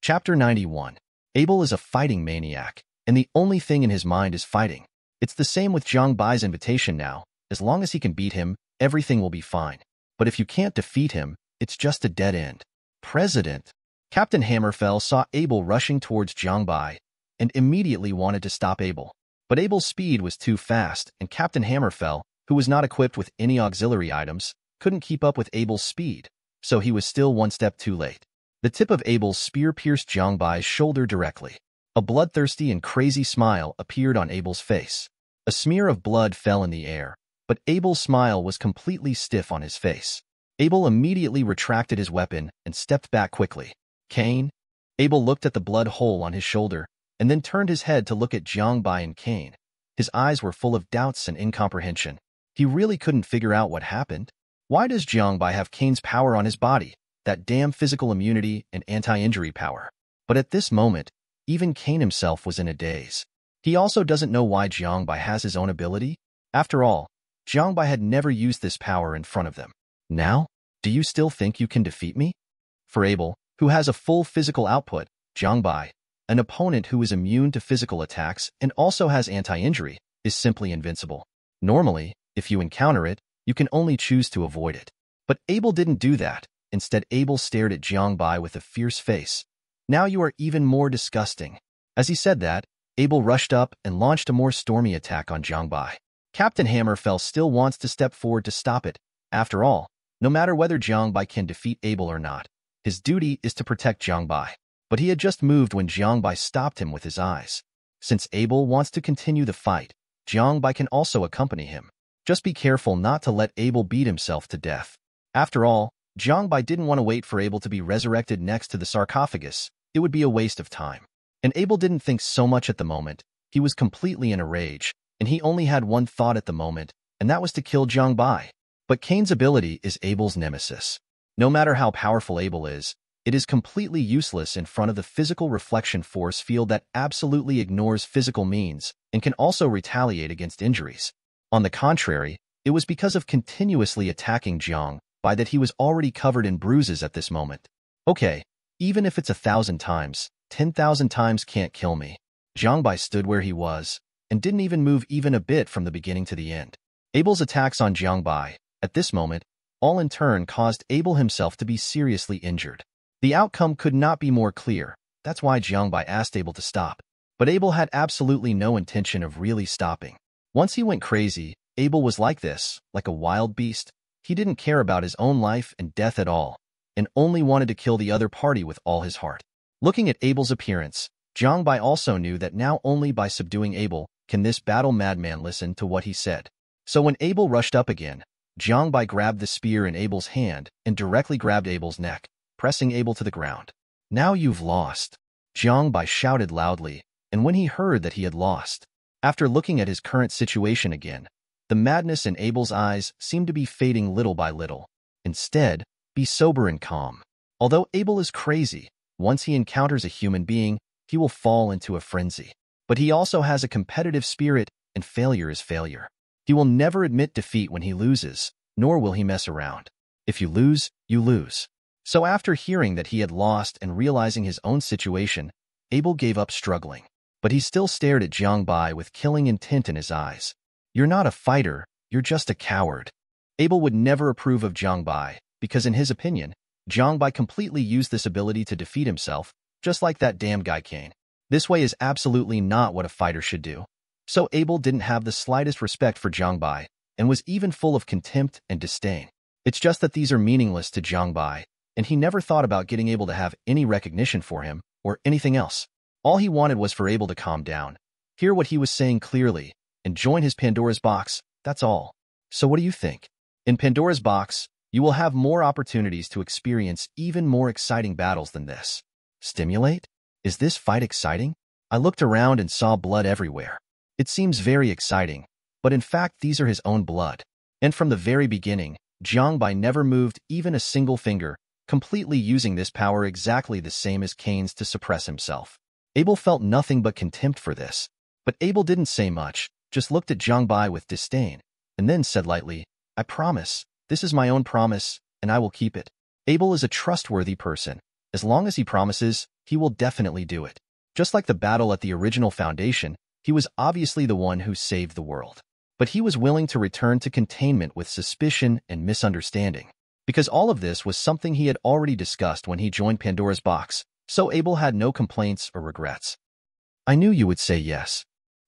Chapter 91. Abel is a fighting maniac, and the only thing in his mind is fighting. It's the same with Jiang Bai's invitation now. As long as he can beat him, everything will be fine. But if you can't defeat him, it's just a dead end. President. Captain Hammerfell saw Abel rushing towards Jiang Bai and immediately wanted to stop Abel. But Abel's speed was too fast, and Captain Hammerfell, who was not equipped with any auxiliary items, couldn't keep up with Abel's speed, so he was still one step too late. The tip of Abel's spear pierced Jiang Bai's shoulder directly. A bloodthirsty and crazy smile appeared on Abel's face. A smear of blood fell in the air, but Abel's smile was completely stiff on his face. Abel immediately retracted his weapon and stepped back quickly. Kane? Abel looked at the blood hole on his shoulder and then turned his head to look at Jiang Bai and Kane. His eyes were full of doubts and incomprehension. He really couldn't figure out what happened. Why does Jiang Bai have Kane's power on his body? That damn physical immunity and anti-injury power. But at this moment, even Kane himself was in a daze. He also doesn't know why Jiang Bai has his own ability. After all, Jiang Bai had never used this power in front of them. Now, do you still think you can defeat me? For Abel, who has a full physical output, Jiang Bai, an opponent who is immune to physical attacks and also has anti-injury, is simply invincible. Normally, if you encounter it, you can only choose to avoid it. But Abel didn't do that. Instead, Abel stared at Jiang Bai with a fierce face. Now you are even more disgusting. As he said that, Abel rushed up and launched a more stormy attack on Jiang Bai. Captain Hammerfell still wants to step forward to stop it. After all, no matter whether Jiang Bai can defeat Abel or not, his duty is to protect Jiang Bai. But he had just moved when Jiang Bai stopped him with his eyes. Since Abel wants to continue the fight, Jiang Bai can also accompany him. Just be careful not to let Abel beat himself to death. After all, Jiang Bai didn't want to wait for Abel to be resurrected next to the sarcophagus. It would be a waste of time. And Abel didn't think so much at the moment. He was completely in a rage, and he only had one thought at the moment, and that was to kill Jiang Bai. But Kane's ability is Abel's nemesis. No matter how powerful Abel is, it is completely useless in front of the physical reflection force field that absolutely ignores physical means and can also retaliate against injuries. On the contrary, it was because of continuously attacking Jiang Bai that he was already covered in bruises at this moment. Okay, even if it's 1,000 times, 10,000 times can't kill me. Jiang Bai stood where he was and didn't even move even a bit from the beginning to the end. Abel's attacks on Jiang Bai, at this moment, all in turn caused Abel himself to be seriously injured. The outcome could not be more clear. That's why Jiang Bai asked Abel to stop. But Abel had absolutely no intention of really stopping. Once he went crazy, Abel was like this, like a wild beast. He didn't care about his own life and death at all, and only wanted to kill the other party with all his heart. Looking at Abel's appearance, Jiang Bai also knew that now only by subduing Abel can this battle madman listen to what he said. So when Abel rushed up again, Jiang Bai grabbed the spear in Abel's hand and directly grabbed Abel's neck, pressing Abel to the ground. Now you've lost, Jiang Bai shouted loudly, and when he heard that he had lost, after looking at his current situation again, the madness in Abel's eyes seemed to be fading little by little. Instead, be sober and calm. Although Abel is crazy, once he encounters a human being, he will fall into a frenzy. But he also has a competitive spirit, and failure is failure. He will never admit defeat when he loses, nor will he mess around. If you lose, you lose. So after hearing that he had lost and realizing his own situation, Abel gave up struggling. But he still stared at Jiang Bai with killing intent in his eyes. You're not a fighter, you're just a coward. Abel would never approve of Jiang Bai, because in his opinion, Jiang Bai completely used this ability to defeat himself, just like that damn guy Kane. This way is absolutely not what a fighter should do. So Abel didn't have the slightest respect for Jiang Bai, and was even full of contempt and disdain. It's just that these are meaningless to Jiang Bai, and he never thought about getting Abel to have any recognition for him, or anything else. All he wanted was for Abel to calm down, hear what he was saying clearly, and join his Pandora's box, that's all. So what do you think? In Pandora's box, you will have more opportunities to experience even more exciting battles than this. Stimulate? Is this fight exciting? I looked around and saw blood everywhere. It seems very exciting, but in fact these are his own blood. And from the very beginning, Jiang Bai never moved even a single finger, completely using this power exactly the same as Kane's to suppress himself. Abel felt nothing but contempt for this. But Abel didn't say much, just looked at Jiang Bai with disdain, and then said lightly, I promise, this is my own promise, and I will keep it. Abel is a trustworthy person, As long as he promises, he will definitely do it. Just like the battle at the original Foundation, he was obviously the one who saved the world. But he was willing to return to containment with suspicion and misunderstanding. Because all of this was something he had already discussed when he joined Pandora's box, so Abel had no complaints or regrets. I knew you would say yes.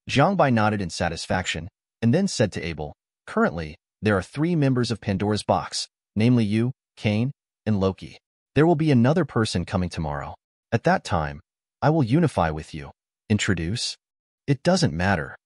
Jiang Bai nodded in satisfaction, and then said to Abel, currently, there are 3 members of Pandora's box, namely you, Kane, and Loki. There will be another person coming tomorrow. At that time, I will unify with you. Introduce? It doesn't matter.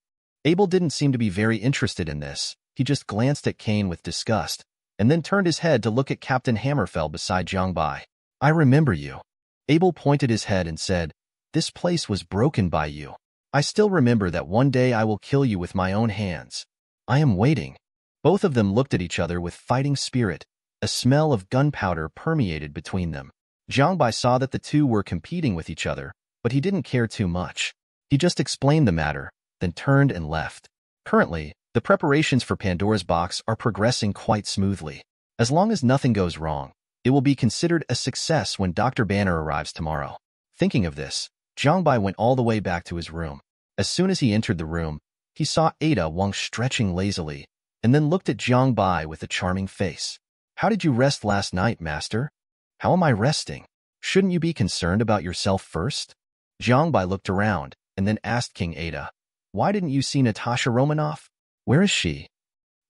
Abel didn't seem to be very interested in this. He just glanced at Kane with disgust, and then turned his head to look at Captain Hammerfell beside Jiang Bai. I remember you. Abel pointed his head and said, this place was broken by you. I still remember that one day I will kill you with my own hands. I am waiting. Both of them looked at each other with fighting spirit. A smell of gunpowder permeated between them. Jiang Bai saw that the two were competing with each other, but he didn't care too much. He just explained the matter, then turned and left. Currently, the preparations for Pandora's box are progressing quite smoothly. As long as nothing goes wrong, it will be considered a success when Dr. Banner arrives tomorrow. Thinking of this, Jiang Bai went all the way back to his room. As soon as he entered the room, he saw Ada Wong stretching lazily, and then looked at Jiang Bai with a charming face. How did you rest last night, master? How am I resting? Shouldn't you be concerned about yourself first? Jiang Bai looked around, and then asked King Ada, why didn't you see Natasha Romanoff? Where is she?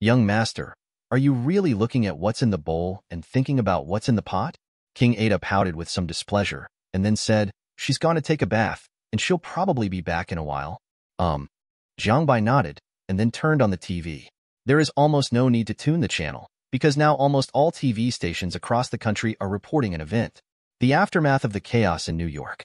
Young master, are you really looking at what's in the bowl and thinking about what's in the pot? King Ada pouted with some displeasure, and then said, she's gone to take a bath, and she'll probably be back in a while. Jiang Bai nodded, and then turned on the TV. There is almost no need to tune the channel, because now almost all TV stations across the country are reporting an event. The aftermath of the chaos in New York.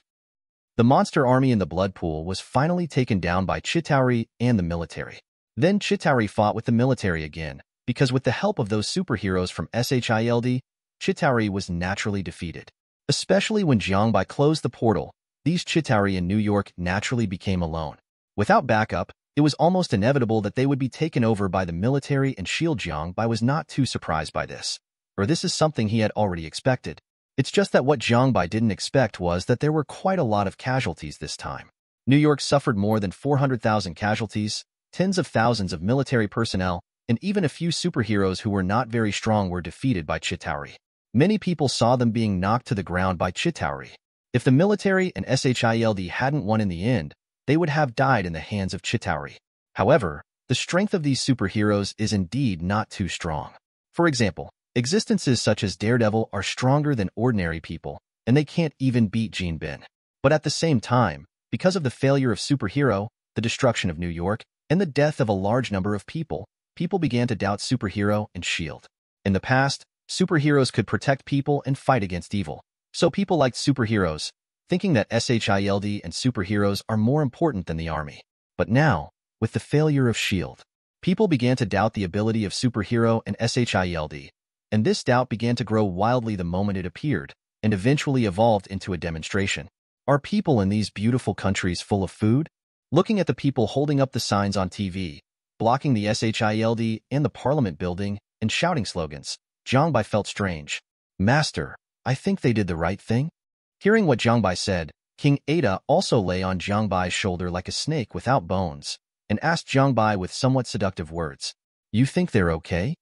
The monster army in the blood pool was finally taken down by Chitauri and the military. Then Chitauri fought with the military again, because with the help of those superheroes from SHIELD, Chitauri was naturally defeated. Especially when Jiang Bai closed the portal, these Chitauri in New York naturally became alone. Without backup, it was almost inevitable that they would be taken over by the military and SHIELD. Jiang Bai was not too surprised by this, or this is something he had already expected. It's just that what Jiang Bai didn't expect was that there were quite a lot of casualties this time. New York suffered more than 400,000 casualties, tens of thousands of military personnel, and even a few superheroes who were not very strong were defeated by Chitauri. Many people saw them being knocked to the ground by Chitauri. If the military and SHIELD hadn't won in the end, they would have died in the hands of Chitauri. However, the strength of these superheroes is indeed not too strong. For example, existences such as Daredevil are stronger than ordinary people, and they can't even beat Jean Ben. But at the same time, because of the failure of superhero, the destruction of New York, and the death of a large number of people, people began to doubt superhero and SHIELD. In the past, superheroes could protect people and fight against evil. So people liked superheroes, thinking that SHIELD and superheroes are more important than the army. But now, with the failure of SHIELD, people began to doubt the ability of superhero and SHIELD, and this doubt began to grow wildly the moment it appeared, and eventually evolved into a demonstration. Are people in these beautiful countries full of food? Looking at the people holding up the signs on TV, blocking the SHIELD and the Parliament building, and shouting slogans, Jiang Bai felt strange. Master, I think they did the right thing. Hearing what Jiang Bai said, King Ada also lay on Jiang Bai's shoulder like a snake without bones, and asked Jiang Bai with somewhat seductive words, you think they're okay?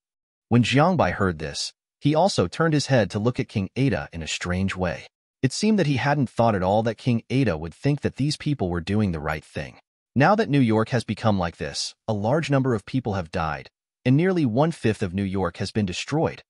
When Jiang Bai heard this, he also turned his head to look at King Ada in a strange way. It seemed that he hadn't thought at all that King Ada would think that these people were doing the right thing. Now that New York has become like this, a large number of people have died, and nearly 1/5 of New York has been destroyed.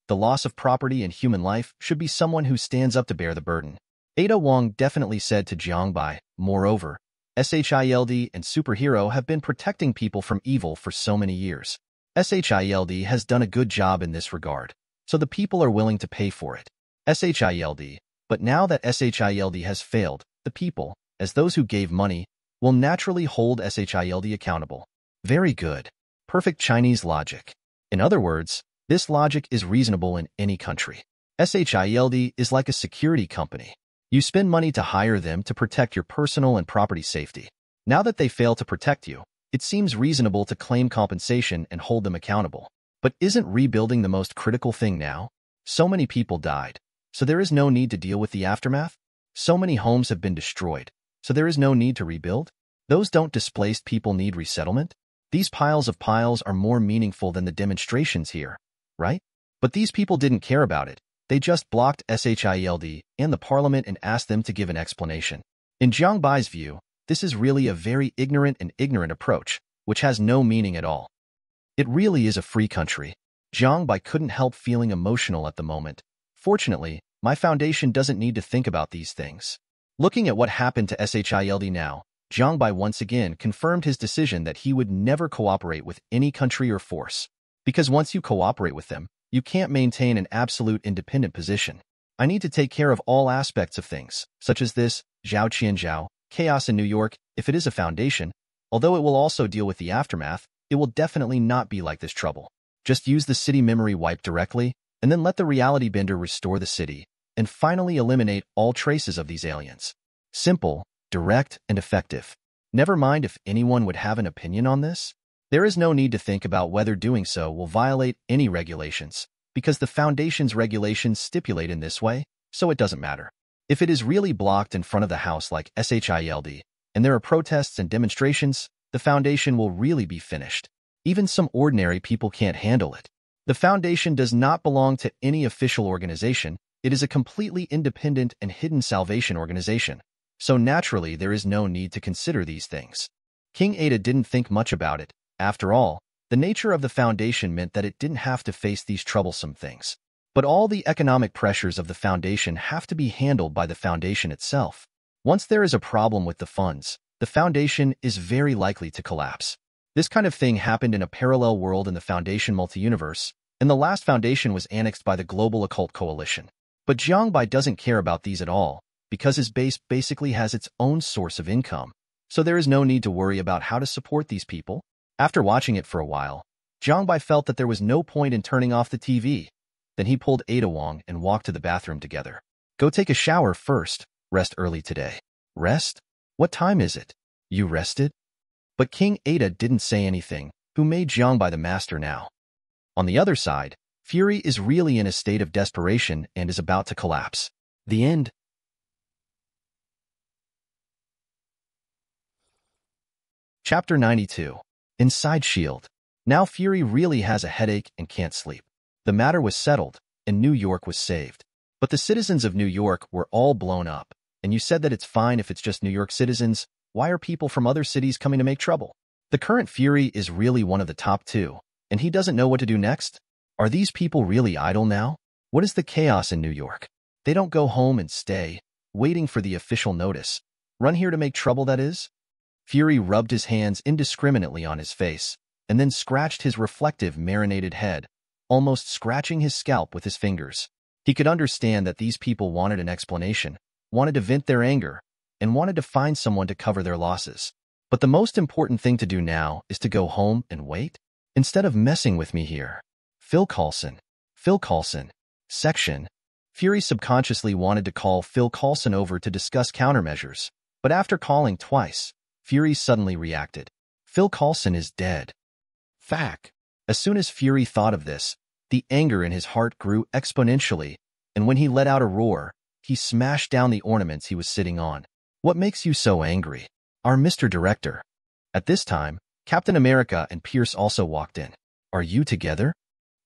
The loss of property and human life should be someone who stands up to bear the burden. Ada Wong definitely said to Jiang Bai, moreover, SHIELD and superhero have been protecting people from evil for so many years. SHIELD has done a good job in this regard, so the people are willing to pay for it. SHIELD, but now that SHIELD has failed, the people, as those who gave money, will naturally hold SHIELD accountable. Very good. Perfect Chinese logic. In other words, this logic is reasonable in any country. SHIELD is like a security company. You spend money to hire them to protect your personal and property safety. Now that they fail to protect you, it seems reasonable to claim compensation and hold them accountable. But isn't rebuilding the most critical thing now? So many people died. so there is no need to deal with the aftermath? So many homes have been destroyed, so there is no need to rebuild? Those don't displaced people need resettlement? These piles of piles are more meaningful than the demonstrations here, right? But these people didn't care about it. They just blocked SHIELD and the parliament and asked them to give an explanation. In Jiang Bai's view, this is really a very ignorant approach, which has no meaning at all. It really is a free country. Jiang Bai couldn't help feeling emotional at the moment. Fortunately, my foundation doesn't need to think about these things. Looking at what happened to SHIELD now, Jiang Bai once again confirmed his decision that he would never cooperate with any country or force. Because once you cooperate with them, you can't maintain an absolute independent position. I need to take care of all aspects of things, such as this, Zhao Qianzhao, chaos in New York. If it is a foundation, although it will also deal with the aftermath, it will definitely not be like this trouble. Just use the city memory wipe directly, and then let the reality bender restore the city, and finally eliminate all traces of these aliens. Simple, direct, and effective. Never mind if anyone would have an opinion on this. There is no need to think about whether doing so will violate any regulations, because the Foundation's regulations stipulate in this way, so it doesn't matter. If it is really blocked in front of the house like SHIELD, and there are protests and demonstrations, the Foundation will really be finished. Even some ordinary people can't handle it. The Foundation does not belong to any official organization. It is a completely independent and hidden salvation organization, so naturally there is no need to consider these things. King Ada didn't think much about it. After all, the nature of the Foundation meant that it didn't have to face these troublesome things. But all the economic pressures of the Foundation have to be handled by the Foundation itself. Once there is a problem with the funds, the Foundation is very likely to collapse. This kind of thing happened in a parallel world in the Foundation multi-universe, and the last Foundation was annexed by the Global Occult Coalition. But Jiang Bai doesn't care about these at all, because his base basically has its own source of income, so there is no need to worry about how to support these people. After watching it for a while, Jiang Bai felt that there was no point in turning off the TV. Then he pulled Ada Wong and walked to the bathroom together. Go take a shower first. Rest early today. Rest? What time is it? You rested? But King Ada didn't say anything, who made Jiang Bai the master now. On the other side, Fury is really in a state of desperation and is about to collapse. The end. Chapter 92. Inside S.H.I.E.L.D. Now Fury really has a headache and can't sleep. The matter was settled, and New York was saved. But the citizens of New York were all blown up, and you said that it's fine if it's just New York citizens. Why are people from other cities coming to make trouble? The current Fury is really one of the top two, and he doesn't know what to do next. Are these people really idle now? What is the chaos in New York? They don't go home and stay, waiting for the official notice. Run here to make trouble, that is? Fury rubbed his hands indiscriminately on his face, and then scratched his reflective marinated head, almost scratching his scalp with his fingers. He could understand that these people wanted an explanation, wanted to vent their anger, and wanted to find someone to cover their losses. But the most important thing to do now is to go home and wait, instead of messing with me here. Phil Coulson. Section. Fury subconsciously wanted to call Phil Coulson over to discuss countermeasures, but after calling twice, Fury suddenly reacted. Phil Coulson is dead. Fact. As soon as Fury thought of this, the anger in his heart grew exponentially, and when he let out a roar, he smashed down the ornaments he was sitting on. What makes you so angry? Our Mr. Director. At this time, Captain America and Pierce also walked in. Are you together?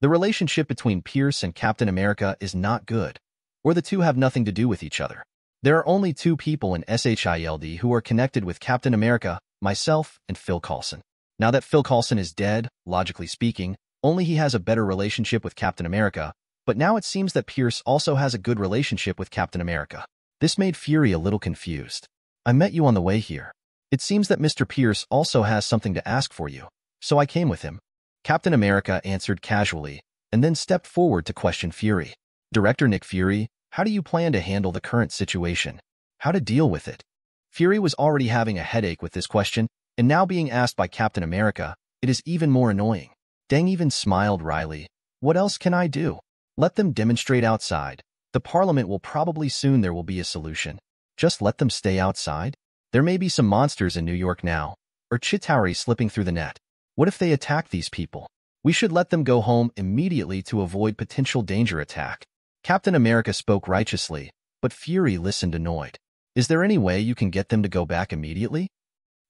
The relationship between Pierce and Captain America is not good, or the two have nothing to do with each other. There are only two people in SHIELD who are connected with Captain America, myself, and Phil Coulson. Now that Phil Coulson is dead, logically speaking, only he has a better relationship with Captain America, but now it seems that Pierce also has a good relationship with Captain America. This made Fury a little confused. I met you on the way here. It seems that Mr. Pierce also has something to ask for you, so I came with him. Captain America answered casually, and then stepped forward to question Fury. Director Nick Fury, how do you plan to handle the current situation? How to deal with it? Fury was already having a headache with this question, and now being asked by Captain America, it is even more annoying. Deng even smiled wryly. What else can I do? Let them demonstrate outside. The Parliament will probably soon there will be a solution. Just let them stay outside. There may be some monsters in New York now, or Chitauri slipping through the net. What if they attack these people? We should let them go home immediately to avoid potential danger attack. Captain America spoke righteously, but Fury listened annoyed. Is there any way you can get them to go back immediately?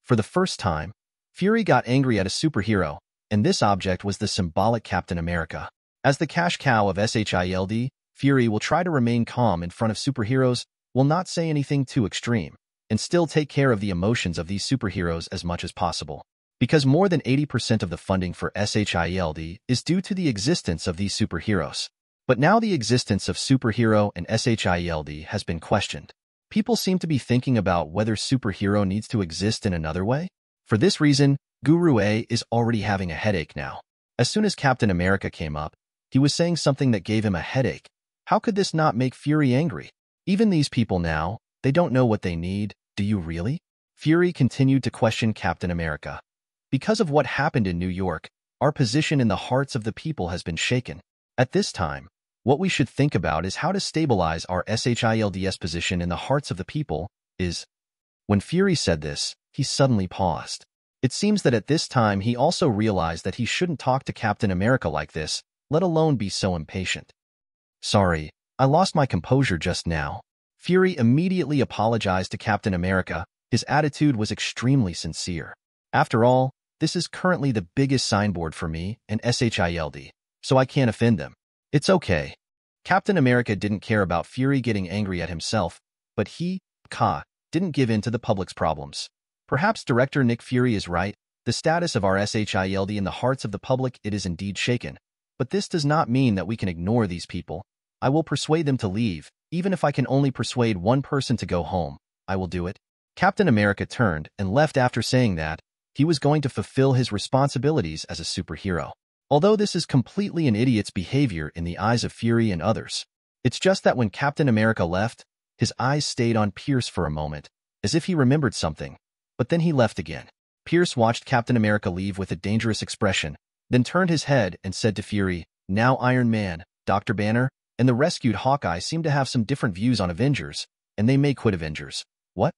For the first time, Fury got angry at a superhero, and this object was the symbolic Captain America. As the cash cow of SHIELD, Fury will try to remain calm in front of superheroes, will not say anything too extreme, and still take care of the emotions of these superheroes as much as possible. Because more than 80% of the funding for SHIELD is due to the existence of these superheroes. But now the existence of superhero and SHIELD has been questioned. People seem to be thinking about whether superhero needs to exist in another way. For this reason, Guru A is already having a headache now. As soon as Captain America came up, he was saying something that gave him a headache. How could this not make Fury angry? Even these people now, they don't know what they need. Do you really? Fury continued to question Captain America. Because of what happened in New York, our position in the hearts of the people has been shaken. At this time, what we should think about is how to stabilize our SHIELD's position in the hearts of the people is. When Fury said this, he suddenly paused. It seems that at this time he also realized that he shouldn't talk to Captain America like this, let alone be so impatient. Sorry, I lost my composure just now. Fury immediately apologized to Captain America. His attitude was extremely sincere. After all, this is currently the biggest signboard for me and SHIELD, so I can't offend them. It's okay. Captain America didn't care about Fury getting angry at himself, but he, didn't give in to the public's problems. Perhaps Director Nick Fury is right. The status of our SHIELD in the hearts of the public, it is indeed shaken. But this does not mean that we can ignore these people. I will persuade them to leave. Even if I can only persuade one person to go home, I will do it. Captain America turned and left after saying that he was going to fulfill his responsibilities as a superhero. Although this is completely an idiot's behavior in the eyes of Fury and others. It's just that when Captain America left, his eyes stayed on Pierce for a moment, as if he remembered something, but then he left again. Pierce watched Captain America leave with a dangerous expression, then turned his head and said to Fury, "Now Iron Man, Dr. Banner, and the rescued Hawkeye seem to have some different views on Avengers, and they may quit Avengers." What?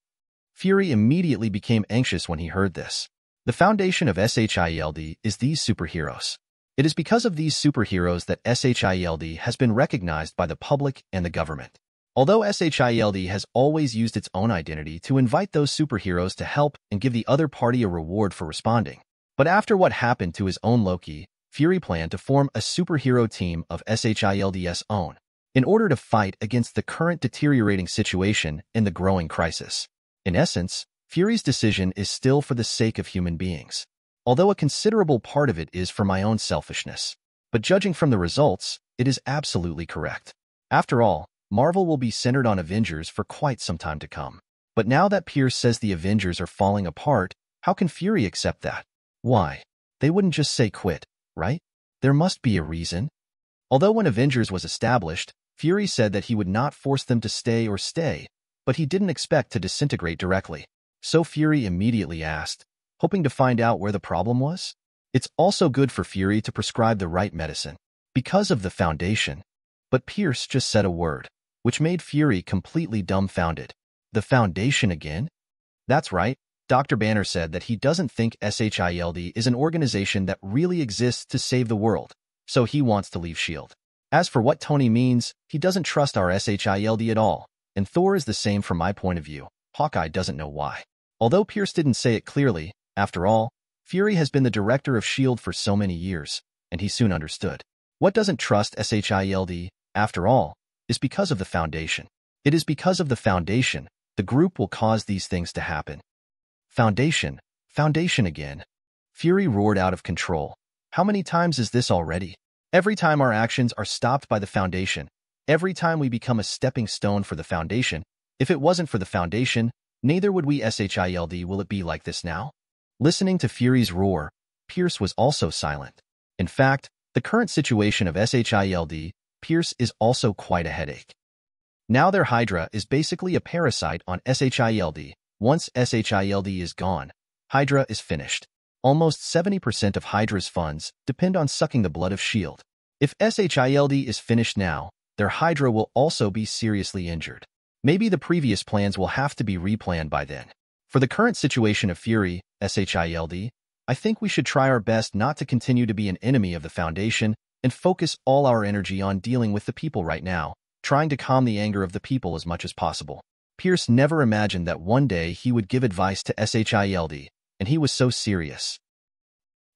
Fury immediately became anxious when he heard this. The foundation of SHIELD is these superheroes. It is because of these superheroes that SHIELD has been recognized by the public and the government. Although SHIELD has always used its own identity to invite those superheroes to help and give the other party a reward for responding. But after what happened to his own Loki, Fury planned to form a superhero team of SHIELD's own, in order to fight against the current deteriorating situation and the growing crisis. In essence, Fury's decision is still for the sake of human beings, although a considerable part of it is for my own selfishness. But judging from the results, it is absolutely correct. After all, Marvel will be centered on Avengers for quite some time to come. But now that Pierce says the Avengers are falling apart, how can Fury accept that? Why? They wouldn't just say quit, right? There must be a reason. Although when Avengers was established, Fury said that he would not force them to stay, but he didn't expect to disintegrate directly. So Fury immediately asked, hoping to find out where the problem was. It's also good for Fury to prescribe the right medicine, because of the Foundation. But Pierce just said a word, which made Fury completely dumbfounded. The Foundation again? That's right. Dr. Banner said that he doesn't think SHIELD is an organization that really exists to save the world, so he wants to leave S.H.I.E.L.D. As for what Tony means, he doesn't trust our SHIELD at all, and Thor is the same from my point of view. Hawkeye doesn't know why. Although Pierce didn't say it clearly, after all, Fury has been the director of S.H.I.E.L.D. for so many years, and he soon understood. What doesn't trust SHIELD, after all, is because of the Foundation. It is because of the Foundation, the group will cause these things to happen. Foundation again. Fury roared out of control. How many times is this already? Every time our actions are stopped by the Foundation, every time we become a stepping stone for the Foundation, if it wasn't for the Foundation, neither would we SHIELD. Will it be like this now? Listening to Fury's roar, Pierce was also silent. In fact, the current situation of SHIELD, Pierce is also quite a headache. Now their Hydra is basically a parasite on SHIELD. Once SHIELD is gone, Hydra is finished. Almost 70% of Hydra's funds depend on sucking the blood of S.H.I.E.L.D. If SHIELD is finished now, their Hydra will also be seriously injured. Maybe the previous plans will have to be replanned by then. For the current situation of Fury, SHIELD, I think we should try our best not to continue to be an enemy of the Foundation and focus all our energy on dealing with the people right now, trying to calm the anger of the people as much as possible. Pierce never imagined that one day he would give advice to SHIELD, and he was so serious.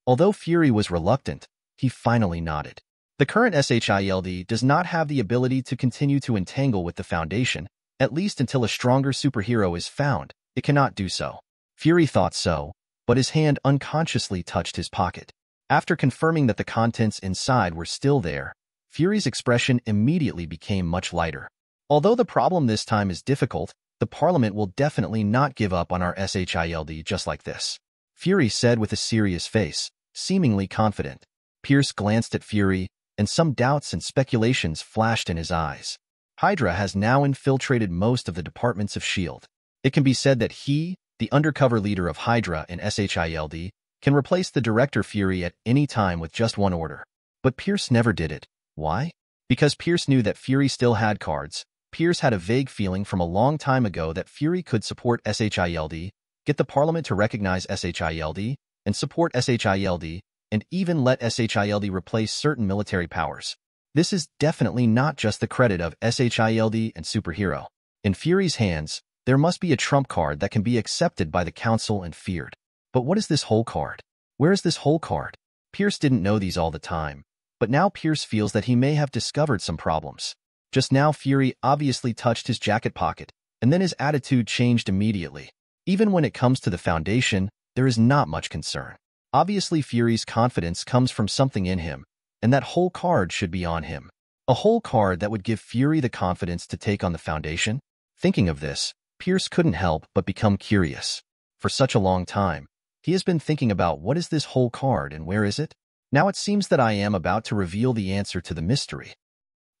Although Fury was reluctant, he finally nodded. The current SHIELD does not have the ability to continue to entangle with the Foundation, at least until a stronger superhero is found. It cannot do so. Fury thought so, but his hand unconsciously touched his pocket. After confirming that the contents inside were still there, Fury's expression immediately became much lighter. Although the problem this time is difficult, the Parliament will definitely not give up on our SHIELD just like this, Fury said with a serious face, seemingly confident. Pierce glanced at Fury, and some doubts and speculations flashed in his eyes. Hydra has now infiltrated most of the departments of S.H.I.E.L.D. It can be said that he, the undercover leader of Hydra and SHIELD, can replace the Director Fury at any time with just one order. But Pierce never did it. Why? Because Pierce knew that Fury still had cards. Pierce had a vague feeling from a long time ago that Fury could support SHIELD, get the Parliament to recognize SHIELD, and support SHIELD, and even let SHIELD replace certain military powers. This is definitely not just the credit of SHIELD and superhero. In Fury's hands, there must be a trump card that can be accepted by the Council and feared. But what is this whole card? Where is this whole card? Pierce didn't know these all the time, but now Pierce feels that he may have discovered some problems. Just now Fury obviously touched his jacket pocket, and then his attitude changed immediately. Even when it comes to the Foundation, there is not much concern. Obviously Fury's confidence comes from something in him, and that whole card should be on him. A whole card that would give Fury the confidence to take on the Foundation? Thinking of this, Pierce couldn't help but become curious. For such a long time, he has been thinking about what is this whole card and where is it? Now it seems that I am about to reveal the answer to the mystery.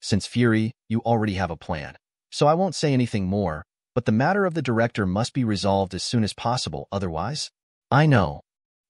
Since Fury, you already have a plan, so I won't say anything more, but the matter of the Director must be resolved as soon as possible, otherwise? I know.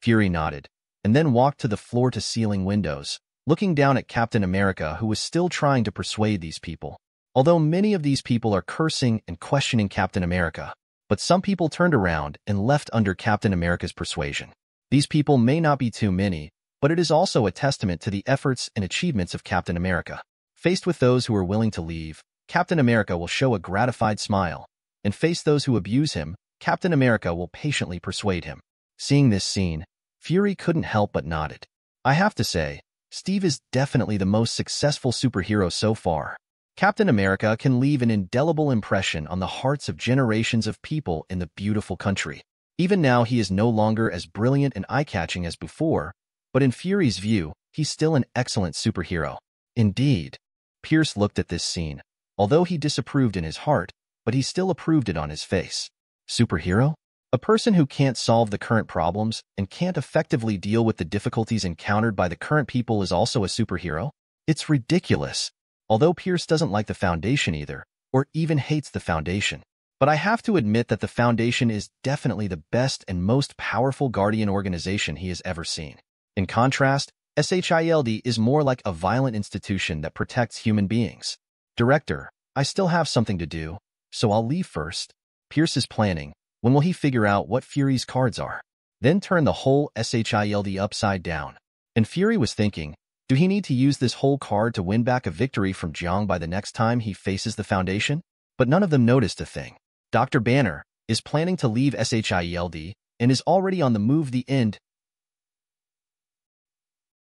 Fury nodded, and then walked to the floor-to-ceiling windows, looking down at Captain America, who was still trying to persuade these people. Although many of these people are cursing and questioning Captain America, but some people turned around and left under Captain America's persuasion. These people may not be too many, but it is also a testament to the efforts and achievements of Captain America. Faced with those who are willing to leave, Captain America will show a gratified smile, and face those who abuse him, Captain America will patiently persuade him. Seeing this scene, Fury couldn't help but nodded. I have to say, Steve is definitely the most successful superhero so far. Captain America can leave an indelible impression on the hearts of generations of people in the beautiful country. Even now he is no longer as brilliant and eye-catching as before, but in Fury's view, he's still an excellent superhero. Indeed. Pierce looked at this scene. Although he disapproved in his heart, but he still approved it on his face. Superhero? A person who can't solve the current problems and can't effectively deal with the difficulties encountered by the current people is also a superhero? It's ridiculous. Although Pierce doesn't like the Foundation either, or even hates the Foundation. But I have to admit that the Foundation is definitely the best and most powerful guardian organization he has ever seen. In contrast, SHIELD is more like a violent institution that protects human beings. Director, I still have something to do, so I'll leave first. Pierce is planning. When will he figure out what Fury's cards are? Then turn the whole SHIELD upside down. And Fury was thinking, do he need to use this whole card to win back a victory from Jiang Bai the next time he faces the Foundation? But none of them noticed a thing. Dr. Banner is planning to leave SHIELD and is already on the move. The end.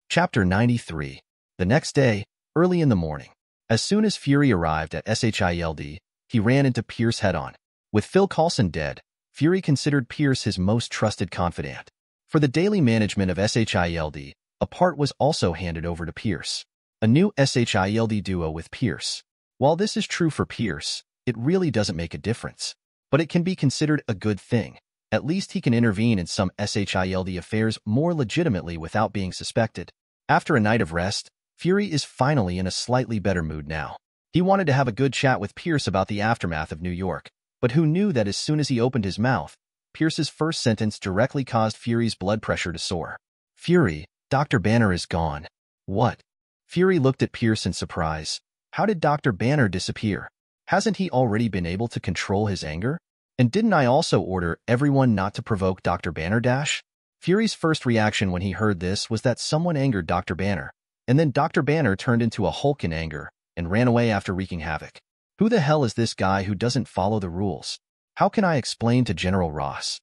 Chapter 93. The next day, early in the morning. As soon as Fury arrived at SHIELD, he ran into Pierce head-on. With Phil Coulson dead, Fury considered Pierce his most trusted confidant. For the daily management of SHIELD, a part was also handed over to Pierce. A new SHIELD duo with Pierce. While this is true for Pierce, it really doesn't make a difference. But it can be considered a good thing. At least he can intervene in some SHIELD affairs more legitimately without being suspected. After a night of rest, Fury is finally in a slightly better mood now. He wanted to have a good chat with Pierce about the aftermath of New York, but who knew that as soon as he opened his mouth, Pierce's first sentence directly caused Fury's blood pressure to soar. Fury, Dr. Banner is gone. What? Fury looked at Pierce in surprise. How did Dr. Banner disappear? Hasn't he already been able to control his anger? And didn't I also order everyone not to provoke Dr. Banner dash? Fury's first reaction when he heard this was that someone angered Dr. Banner, and then Dr. Banner turned into a Hulk in anger, and ran away after wreaking havoc. Who the hell is this guy who doesn't follow the rules? How can I explain to General Ross?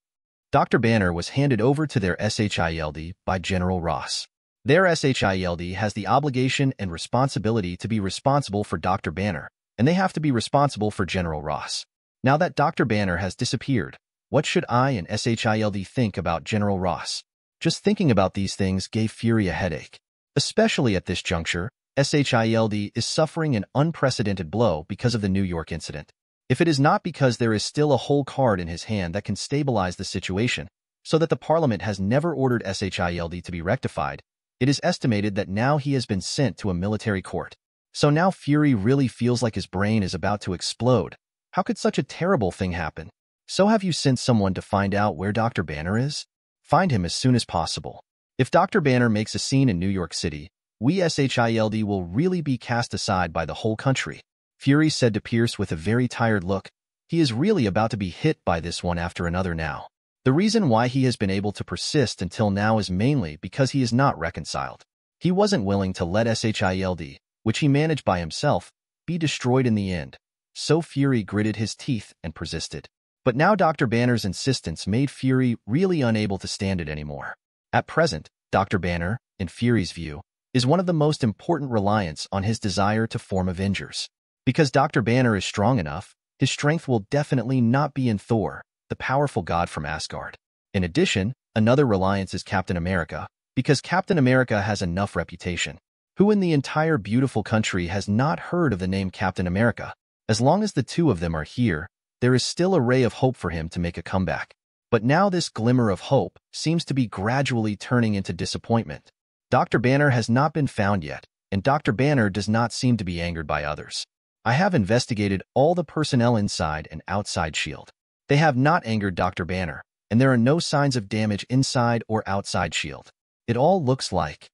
Dr. Banner was handed over to their SHIELD by General Ross. Their SHIELD has the obligation and responsibility to be responsible for Dr. Banner, and they have to be responsible for General Ross. Now that Dr. Banner has disappeared, what should I and SHIELD think about General Ross? Just thinking about these things gave Fury a headache. Especially at this juncture, SHIELD is suffering an unprecedented blow because of the New York incident. If it is not because there is still a whole card in his hand that can stabilize the situation, so that the Parliament has never ordered SHIELD to be rectified, it is estimated that now he has been sent to a military court. So now Fury really feels like his brain is about to explode. How could such a terrible thing happen? So have you sent someone to find out where Dr. Banner is? Find him as soon as possible. If Dr. Banner makes a scene in New York City, we SHIELD will really be cast aside by the whole country. Fury said to Pierce with a very tired look. He is really about to be hit by this one after another now. The reason why he has been able to persist until now is mainly because he is not reconciled. He wasn't willing to let SHIELD, which he managed by himself, be destroyed in the end. So Fury gritted his teeth and persisted. But now Dr. Banner's insistence made Fury really unable to stand it anymore. At present, Dr. Banner, in Fury's view, is one of the most important reliance on his desire to form Avengers. Because Dr. Banner is strong enough, his strength will definitely not be in Thor, the powerful god from Asgard. In addition, another reliance is Captain America, because Captain America has enough reputation. Who in the entire beautiful country has not heard of the name Captain America? As long as the two of them are here, there is still a ray of hope for him to make a comeback. But now this glimmer of hope seems to be gradually turning into disappointment. Dr. Banner has not been found yet, and Dr. Banner does not seem to be angered by others. I have investigated all the personnel inside and outside S.H.I.E.L.D. They have not angered Dr. Banner, and there are no signs of damage inside or outside S.H.I.E.L.D. It all looks like...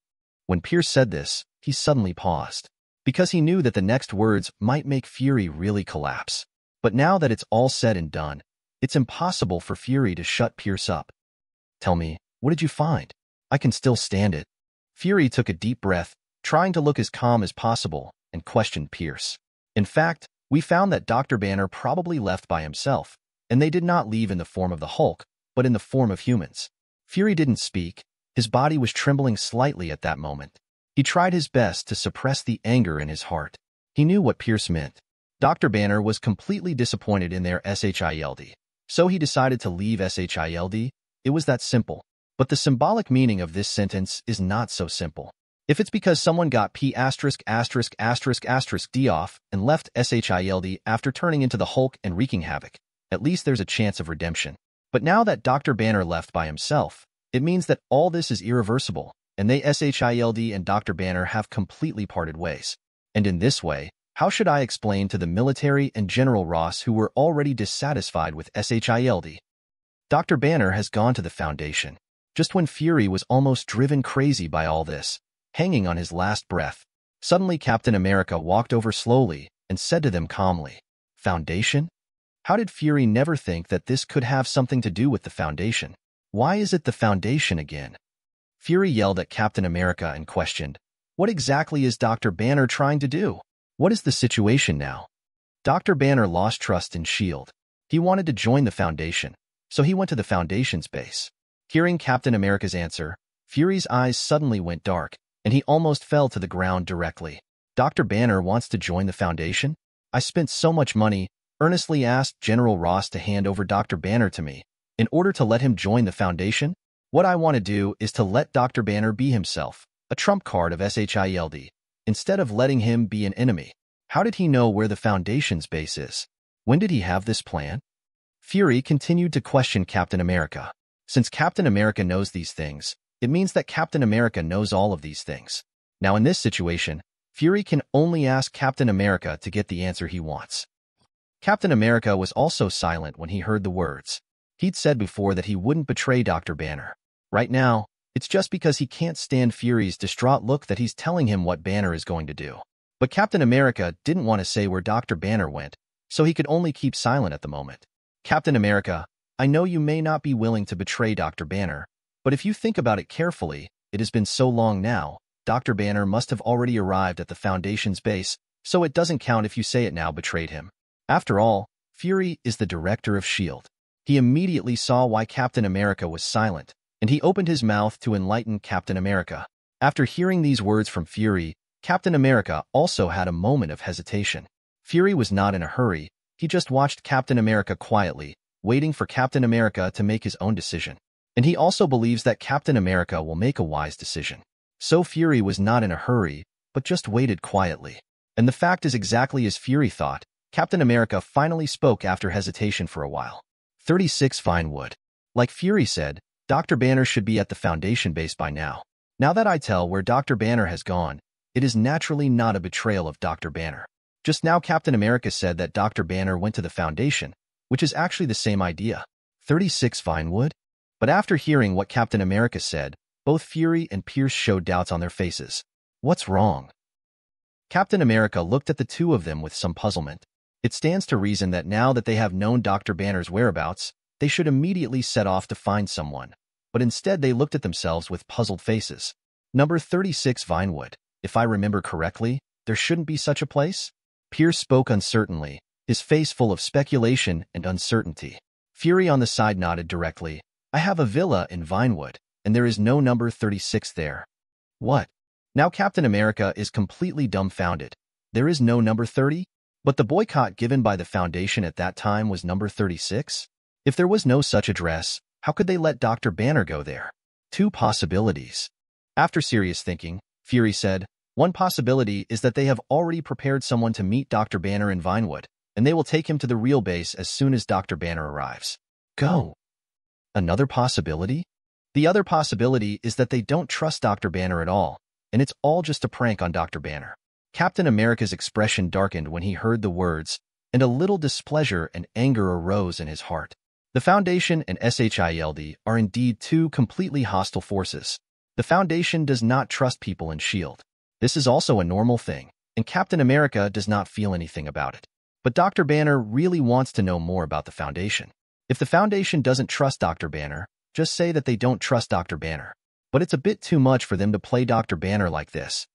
When Pierce said this, he suddenly paused, because he knew that the next words might make Fury really collapse. But now that it's all said and done, it's impossible for Fury to shut Pierce up. Tell me, what did you find? I can still stand it. Fury took a deep breath, trying to look as calm as possible, and questioned Pierce. In fact, we found that Dr. Banner probably left by himself, and they did not leave in the form of the Hulk, but in the form of humans. Fury didn't speak. His body was trembling slightly at that moment. He tried his best to suppress the anger in his heart. He knew what Pierce meant. Dr. Banner was completely disappointed in their SHIELD, so he decided to leave SHIELD. It was that simple. But the symbolic meaning of this sentence is not so simple. If it's because someone got P*********D off and left SHIELD after turning into the Hulk and wreaking havoc, at least there's a chance of redemption. But now that Dr. Banner left by himself, it means that all this is irreversible, and they SHIELD and Dr. Banner have completely parted ways. And in this way, how should I explain to the military and General Ross who were already dissatisfied with SHIELD? Dr. Banner has gone to the Foundation. Just when Fury was almost driven crazy by all this, hanging on his last breath, suddenly Captain America walked over slowly and said to them calmly, "Foundation? How did Fury never think that this could have something to do with the Foundation? Why is it the Foundation again?" Fury yelled at Captain America and questioned, "What exactly is Dr. Banner trying to do? What is the situation now?" Dr. Banner lost trust in S.H.I.E.L.D. He wanted to join the Foundation, so he went to the Foundation's base. Hearing Captain America's answer, Fury's eyes suddenly went dark, and he almost fell to the ground directly. "Dr. Banner wants to join the Foundation? I spent so much money," earnestly asked General Ross to hand over Dr. Banner to me, in order to let him join the Foundation. "What I want to do is to let Dr. Banner be himself, a trump card of SHIELD, instead of letting him be an enemy." How did he know where the Foundation's base is? When did he have this plan? Fury continued to question Captain America. Since Captain America knows these things, it means that Captain America knows all of these things. Now in this situation, Fury can only ask Captain America to get the answer he wants. Captain America was also silent when he heard the words. He'd said before that he wouldn't betray Dr. Banner. Right now, it's just because he can't stand Fury's distraught look that he's telling him what Banner is going to do. But Captain America didn't want to say where Dr. Banner went, so he could only keep silent at the moment. "Captain America, I know you may not be willing to betray Dr. Banner, but if you think about it carefully, it has been so long now, Dr. Banner must have already arrived at the Foundation's base, so it doesn't count if you say it now betrayed him. After all, Fury is the director of S.H.I.E.L.D. He immediately saw why Captain America was silent, and he opened his mouth to enlighten Captain America. After hearing these words from Fury, Captain America also had a moment of hesitation. Fury was not in a hurry, he just watched Captain America quietly, waiting for Captain America to make his own decision. And he also believes that Captain America will make a wise decision. So Fury was not in a hurry, but just waited quietly. And the fact is exactly as Fury thought. Captain America finally spoke after hesitation for a while. 36 Vinewood. Like Fury said, Dr. Banner should be at the Foundation base by now. Now that I tell where Dr. Banner has gone, it is naturally not a betrayal of Dr. Banner. Just now Captain America said that Dr. Banner went to the Foundation, which is actually the same idea. 36 Vinewood? But after hearing what Captain America said, both Fury and Pierce showed doubts on their faces. What's wrong? Captain America looked at the two of them with some puzzlement. It stands to reason that now that they have known Dr. Banner's whereabouts, they should immediately set off to find someone. But instead they looked at themselves with puzzled faces. Number 36 Vinewood. If I remember correctly, there shouldn't be such a place? Pierce spoke uncertainly, his face full of speculation and uncertainty. Fury on the side nodded directly. I have a villa in Vinewood, and there is no number 36 there. What? Now Captain America is completely dumbfounded. There is no number 30? But the boycott given by the Foundation at that time was number 36? If there was no such address, how could they let Dr. Banner go there? Two possibilities. After serious thinking, Fury said, one possibility is that they have already prepared someone to meet Dr. Banner in Vinewood, and they will take him to the real base as soon as Dr. Banner arrives. Go. Another possibility? The other possibility is that they don't trust Dr. Banner at all, and it's all just a prank on Dr. Banner. Captain America's expression darkened when he heard the words, and a little displeasure and anger arose in his heart. The Foundation and SHIELD are indeed two completely hostile forces. The Foundation does not trust people in S.H.I.E.L.D. This is also a normal thing, and Captain America does not feel anything about it. But Dr. Banner really wants to know more about the Foundation. If the Foundation doesn't trust Dr. Banner, just say that they don't trust Dr. Banner. But it's a bit too much for them to play Dr. Banner like this.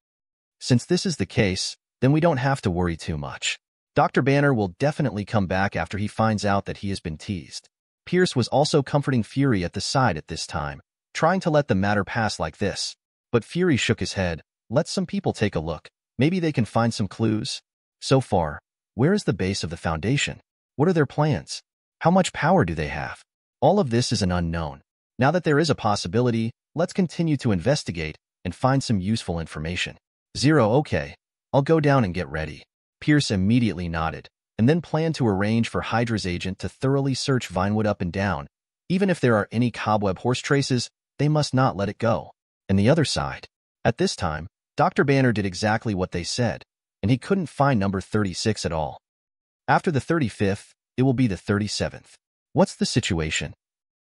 Since this is the case, then we don't have to worry too much. Dr. Banner will definitely come back after he finds out that he has been teased. Pierce was also comforting Fury at the side at this time, trying to let the matter pass like this. But Fury shook his head. Let some people take a look. Maybe they can find some clues. So far, where is the base of the Foundation? What are their plans? How much power do they have? All of this is an unknown. Now that there is a possibility, let's continue to investigate and find some useful information. Zero, okay. I'll go down and get ready. Pierce immediately nodded, and then planned to arrange for Hydra's agent to thoroughly search Vinewood up and down. Even if there are any cobweb horse traces, they must not let it go. And the other side. At this time, Dr. Banner did exactly what they said, and he couldn't find number 36 at all. After the 35th, it will be the 37th. What's the situation?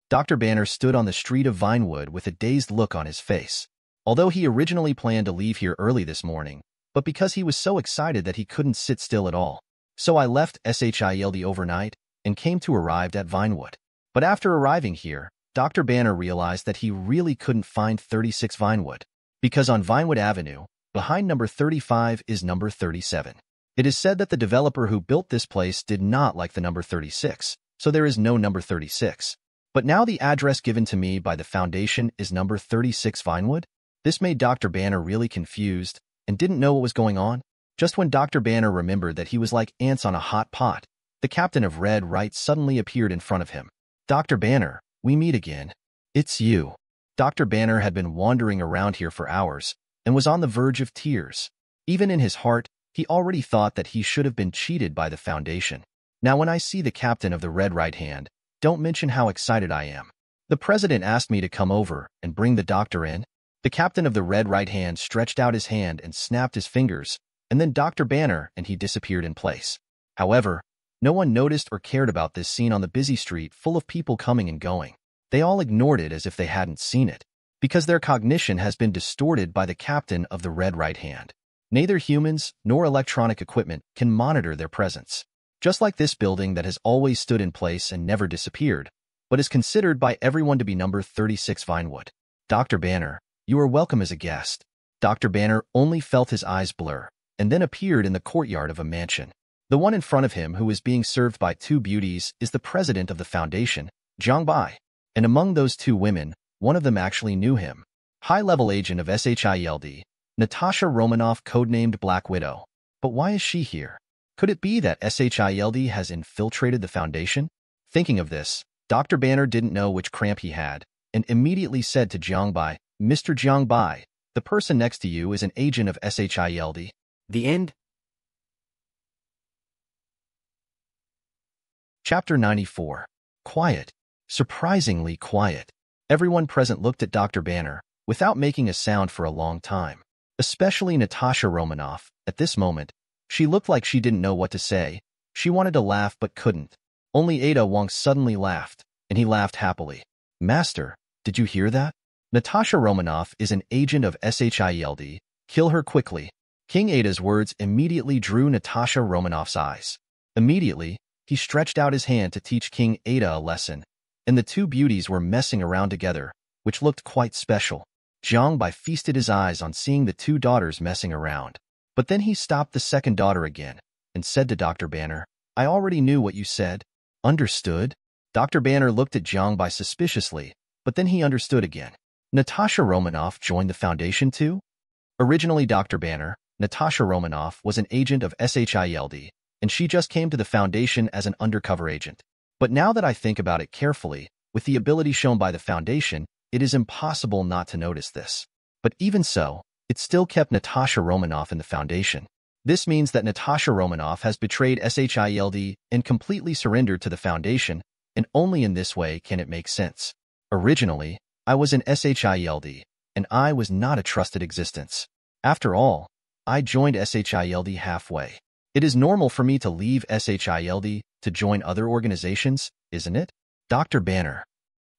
Dr. Banner stood on the street of Vinewood with a dazed look on his face. Although he originally planned to leave here early this morning, but because he was so excited that he couldn't sit still at all. So I left SHIELD overnight and came to arrive at Vinewood. But after arriving here, Dr. Banner realized that he really couldn't find 36 Vinewood, because on Vinewood Avenue, behind number 35 is number 37. It is said that the developer who built this place did not like the number 36, so there is no number 36. But now the address given to me by the Foundation is number 36 Vinewood? This made Dr. Banner really confused and didn't know what was going on. Just when Dr. Banner remembered that he was like ants on a hot pot, the captain of Red Right suddenly appeared in front of him. Dr. Banner, we meet again. It's you. Dr. Banner had been wandering around here for hours and was on the verge of tears. Even in his heart, he already thought that he should have been cheated by the Foundation. Now when I see the captain of the Red Right Hand, don't mention how excited I am. The president asked me to come over and bring the doctor in. The captain of the Red Right Hand stretched out his hand and snapped his fingers, and then Dr. Banner and he disappeared in place. However, no one noticed or cared about this scene on the busy street full of people coming and going. They all ignored it as if they hadn't seen it, because their cognition has been distorted by the captain of the Red Right Hand. Neither humans nor electronic equipment can monitor their presence. Just like this building that has always stood in place and never disappeared, but is considered by everyone to be number 36 Vinewood. Dr. Banner, you are welcome as a guest. Dr. Banner only felt his eyes blur, and then appeared in the courtyard of a mansion. The one in front of him who is being served by two beauties is the president of the Foundation, Jiang Bai. And among those two women, one of them actually knew him. High-level agent of SHIELD, Natasha Romanoff, codenamed Black Widow. But why is she here? Could it be that SHIELD has infiltrated the Foundation? Thinking of this, Dr. Banner didn't know which cramp he had, and immediately said to Jiang Bai, "Mr. Jiang Bai, the person next to you is an agent of SHIELD." The end. Chapter 94. Quiet. Surprisingly quiet. Everyone present looked at Dr. Banner, without making a sound for a long time. Especially Natasha Romanoff. At this moment, she looked like she didn't know what to say. She wanted to laugh but couldn't. Only Ada Wong suddenly laughed, and he laughed happily. "Master, did you hear that? Natasha Romanoff is an agent of SHIELD. Kill her quickly." King Ada's words immediately drew Natasha Romanoff's eyes. Immediately, he stretched out his hand to teach King Ada a lesson, and the two beauties were messing around together, which looked quite special. Jiang Bai feasted his eyes on seeing the two daughters messing around. But then he stopped the second daughter again, and said to Dr. Banner, "I already knew what you said." "Understood?" Dr. Banner looked at Jiang Bai suspiciously, but then he understood again. Natasha Romanoff joined the Foundation too? Originally Dr. Banner, Natasha Romanoff was an agent of SHIELD, and she just came to the Foundation as an undercover agent. But now that I think about it carefully, with the ability shown by the Foundation, it is impossible not to notice this. But even so, it still kept Natasha Romanoff in the Foundation. This means that Natasha Romanoff has betrayed SHIELD and completely surrendered to the Foundation, and only in this way can it make sense. Originally, I was in SHIELD, and I was not a trusted existence. After all, I joined SHIELD halfway. It is normal for me to leave SHIELD to join other organizations, isn't it? Dr. Banner.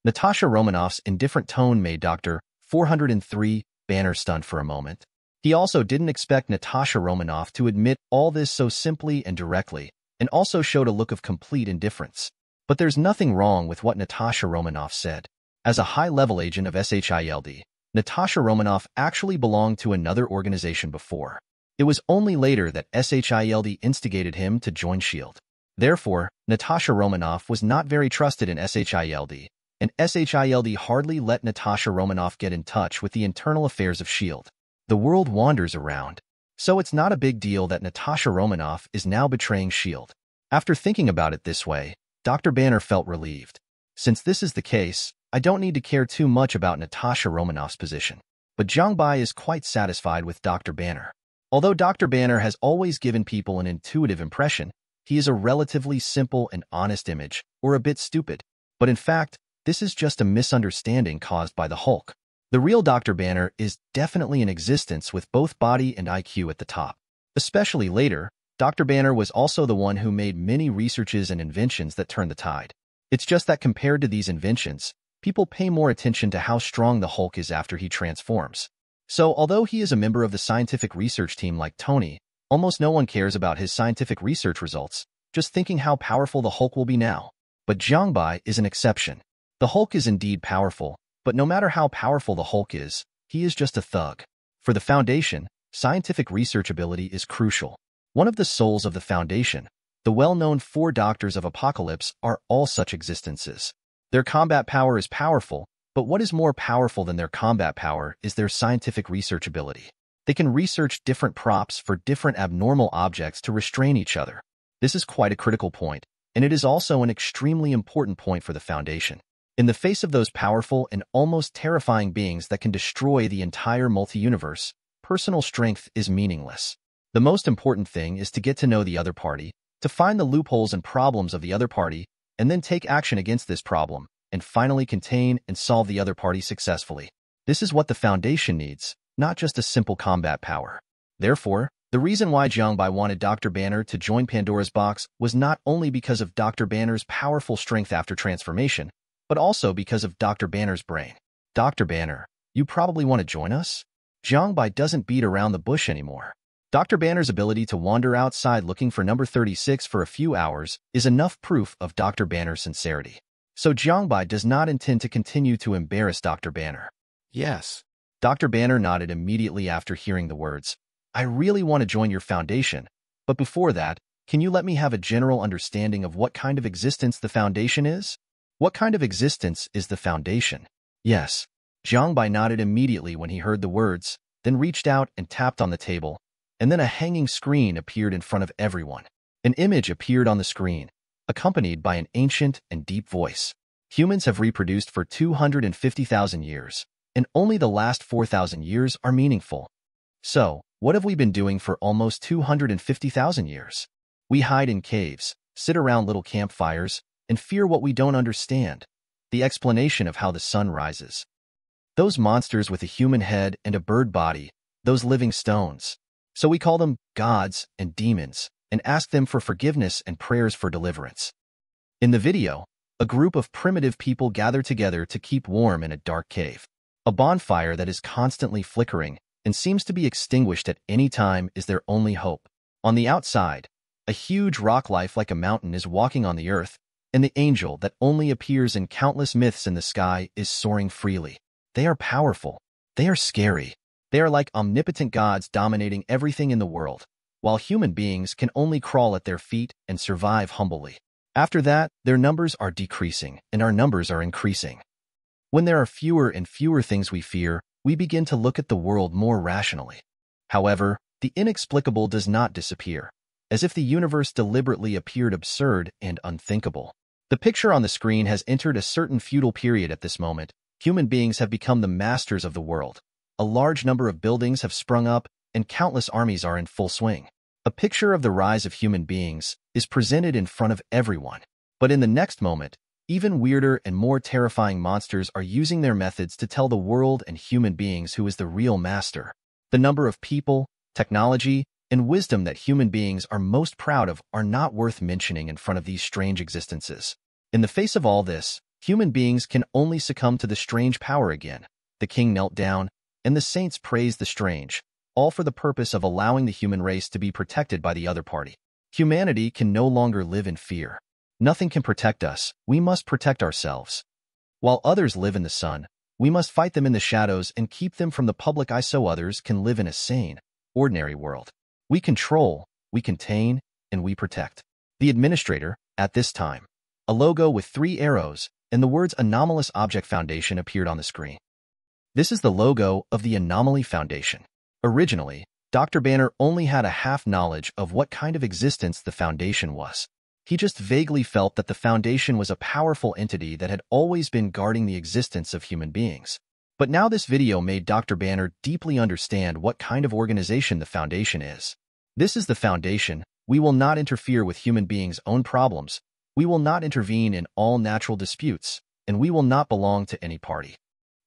Natasha Romanoff's indifferent tone made Dr. 403 Banner stunned for a moment. He also didn't expect Natasha Romanoff to admit all this so simply and directly, and also showed a look of complete indifference. But there's nothing wrong with what Natasha Romanoff said. As a high-level agent of SHIELD, Natasha Romanoff actually belonged to another organization before. It was only later that SHIELD instigated him to join SHIELD. Therefore, Natasha Romanoff was not very trusted in SHIELD, and SHIELD hardly let Natasha Romanoff get in touch with the internal affairs of SHIELD. The world wanders around. So it's not a big deal that Natasha Romanoff is now betraying SHIELD. After thinking about it this way, Dr. Banner felt relieved. Since this is the case, I don't need to care too much about Natasha Romanoff's position. But Jiang Bai is quite satisfied with Dr. Banner. Although Dr. Banner has always given people an intuitive impression, he is a relatively simple and honest image, or a bit stupid. But in fact, this is just a misunderstanding caused by the Hulk. The real Dr. Banner is definitely in existence with both body and IQ at the top. Especially later, Dr. Banner was also the one who made many researches and inventions that turned the tide. It's just that compared to these inventions, people pay more attention to how strong the Hulk is after he transforms. So although he is a member of the scientific research team like Tony, almost no one cares about his scientific research results, just thinking how powerful the Hulk will be now. But Jiang Bai is an exception. The Hulk is indeed powerful, but no matter how powerful the Hulk is, he is just a thug. For the Foundation, scientific research ability is crucial. One of the souls of the Foundation, the well-known 4 Doctors of Apocalypse, are all such existences. Their combat power is powerful, but what is more powerful than their combat power is their scientific research ability. They can research different props for different abnormal objects to restrain each other. This is quite a critical point, and it is also an extremely important point for the Foundation. In the face of those powerful and almost terrifying beings that can destroy the entire multi-universe, personal strength is meaningless. The most important thing is to get to know the other party, to find the loopholes and problems of the other party, and then take action against this problem, and finally contain and solve the other party successfully. This is what the Foundation needs, not just a simple combat power. Therefore, the reason why Jiang Bai wanted Dr. Banner to join Pandora's Box was not only because of Dr. Banner's powerful strength after transformation, but also because of Dr. Banner's brain. Dr. Banner, you probably want to join us? Jiang Bai doesn't beat around the bush anymore. Dr. Banner's ability to wander outside looking for number 36 for a few hours is enough proof of Dr. Banner's sincerity. So Jiang Bai does not intend to continue to embarrass Dr. Banner. Yes. Dr. Banner nodded immediately after hearing the words. I really want to join your foundation, but before that, can you let me have a general understanding of what kind of existence the foundation is? What kind of existence is the foundation? Yes. Jiang Bai nodded immediately when he heard the words, then reached out and tapped on the table, and then a hanging screen appeared in front of everyone. An image appeared on the screen, accompanied by an ancient and deep voice. Humans have reproduced for 250,000 years, and only the last 4,000 years are meaningful. So, what have we been doing for almost 250,000 years? We hide in caves, sit around little campfires, and fear what we don't understand, the explanation of how the sun rises. Those monsters with a human head and a bird body, those living stones. So we call them gods and demons, and ask them for forgiveness and prayers for deliverance. In the video, a group of primitive people gather together to keep warm in a dark cave. A bonfire that is constantly flickering and seems to be extinguished at any time is their only hope. On the outside, a huge rock life like a mountain is walking on the earth, and the angel that only appears in countless myths in the sky is soaring freely. They are powerful. They are scary. They are like omnipotent gods dominating everything in the world, while human beings can only crawl at their feet and survive humbly. After that, their numbers are decreasing, and our numbers are increasing. When there are fewer and fewer things we fear, we begin to look at the world more rationally. However, the inexplicable does not disappear, as if the universe deliberately appeared absurd and unthinkable. The picture on the screen has entered a certain feudal period at this moment. Human beings have become the masters of the world. A large number of buildings have sprung up, and countless armies are in full swing. A picture of the rise of human beings is presented in front of everyone. But in the next moment, even weirder and more terrifying monsters are using their methods to tell the world and human beings who is the real master. The number of people, technology, and wisdom that human beings are most proud of are not worth mentioning in front of these strange existences. In the face of all this, human beings can only succumb to the strange power again. The king knelt down, and the saints praised the strange, all for the purpose of allowing the human race to be protected by the other party. Humanity can no longer live in fear. Nothing can protect us. We must protect ourselves. While others live in the sun, we must fight them in the shadows and keep them from the public eye so others can live in a sane, ordinary world. We control, we contain, and we protect. The administrator, at this time. A logo with 3 arrows and the words Anomalous Object Foundation appeared on the screen. This is the logo of the Anomaly Foundation. Originally, Dr. Banner only had a half knowledge of what kind of existence the Foundation was. He just vaguely felt that the Foundation was a powerful entity that had always been guarding the existence of human beings. But now this video made Dr. Banner deeply understand what kind of organization the Foundation is. This is the Foundation. We will not interfere with human beings' own problems. We will not intervene in all natural disputes, and we will not belong to any party.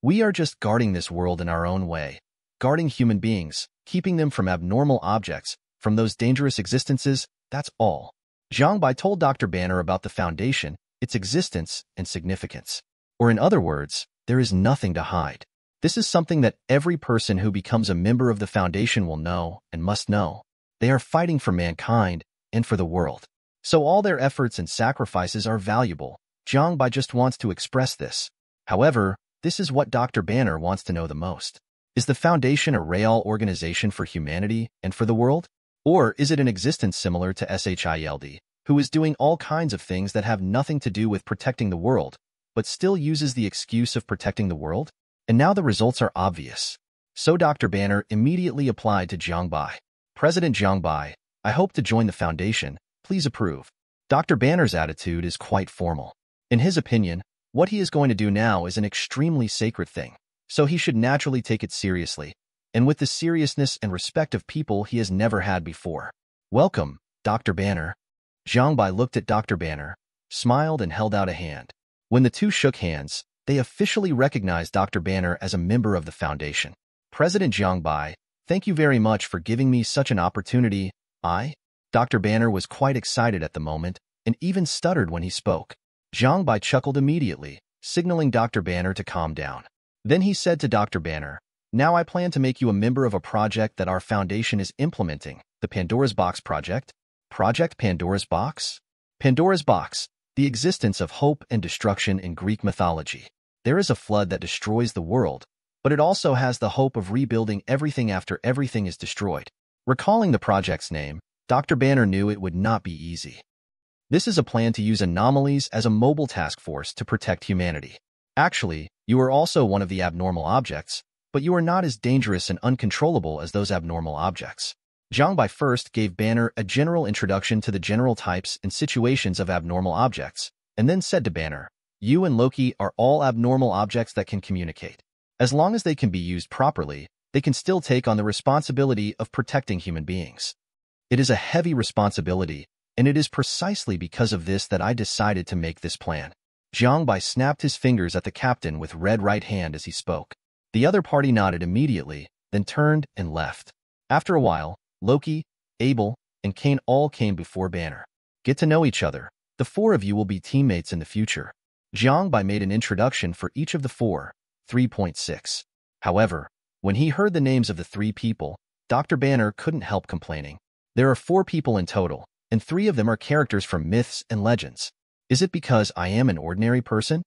We are just guarding this world in our own way, guarding human beings, keeping them from abnormal objects, from those dangerous existences, that's all. Jiang Bai told Dr. Banner about the Foundation, its existence, and significance. Or in other words, there is nothing to hide. This is something that every person who becomes a member of the Foundation will know and must know. They are fighting for mankind and for the world. So all their efforts and sacrifices are valuable. Jiang Bai just wants to express this. However, this is what Dr. Banner wants to know the most. Is the Foundation a real organization for humanity and for the world? Or is it an existence similar to SHIELD, who is doing all kinds of things that have nothing to do with protecting the world, but still uses the excuse of protecting the world? And now the results are obvious. So Dr. Banner immediately applied to Jiang Bai. President Jiang Bai, I hope to join the Foundation. Please approve. Dr. Banner's attitude is quite formal. In his opinion, what he is going to do now is an extremely sacred thing, so he should naturally take it seriously, and with the seriousness and respect of people he has never had before. Welcome, Dr. Banner. Jiang Bai looked at Dr. Banner, smiled and held out a hand. When the two shook hands, they officially recognized Dr. Banner as a member of the Foundation. President Jiang Bai, thank you very much for giving me such an opportunity. Dr. Banner was quite excited at the moment and even stuttered when he spoke. Jiang Bai chuckled immediately, signaling Dr. Banner to calm down. Then he said to Dr. Banner, now I plan to make you a member of a project that our Foundation is implementing, the Pandora's Box Project. Project Pandora's Box? Pandora's Box, the existence of hope and destruction in Greek mythology. There is a flood that destroys the world, but it also has the hope of rebuilding everything after everything is destroyed. Recalling the project's name, Dr. Banner knew it would not be easy. This is a plan to use anomalies as a mobile task force to protect humanity. Actually, you are also one of the abnormal objects, but you are not as dangerous and uncontrollable as those abnormal objects. Jiang Bai first gave Banner a general introduction to the general types and situations of abnormal objects, and then said to Banner, "You and Loki are all abnormal objects that can communicate. As long as they can be used properly, they can still take on the responsibility of protecting human beings. It is a heavy responsibility, and it is precisely because of this that I decided to make this plan." Jiang Bai snapped his fingers at the captain with red right hand as he spoke. The other party nodded immediately, then turned and left. After a while, Loki, Abel, and Kane all came before Banner. "Get to know each other. The four of you will be teammates in the future." Jiang Bai made an introduction for each of the four, 3.6. However, when he heard the names of the three people, Dr. Banner couldn't help complaining. There are 4 people in total, and 3 of them are characters from myths and legends. Is it because I am an ordinary person?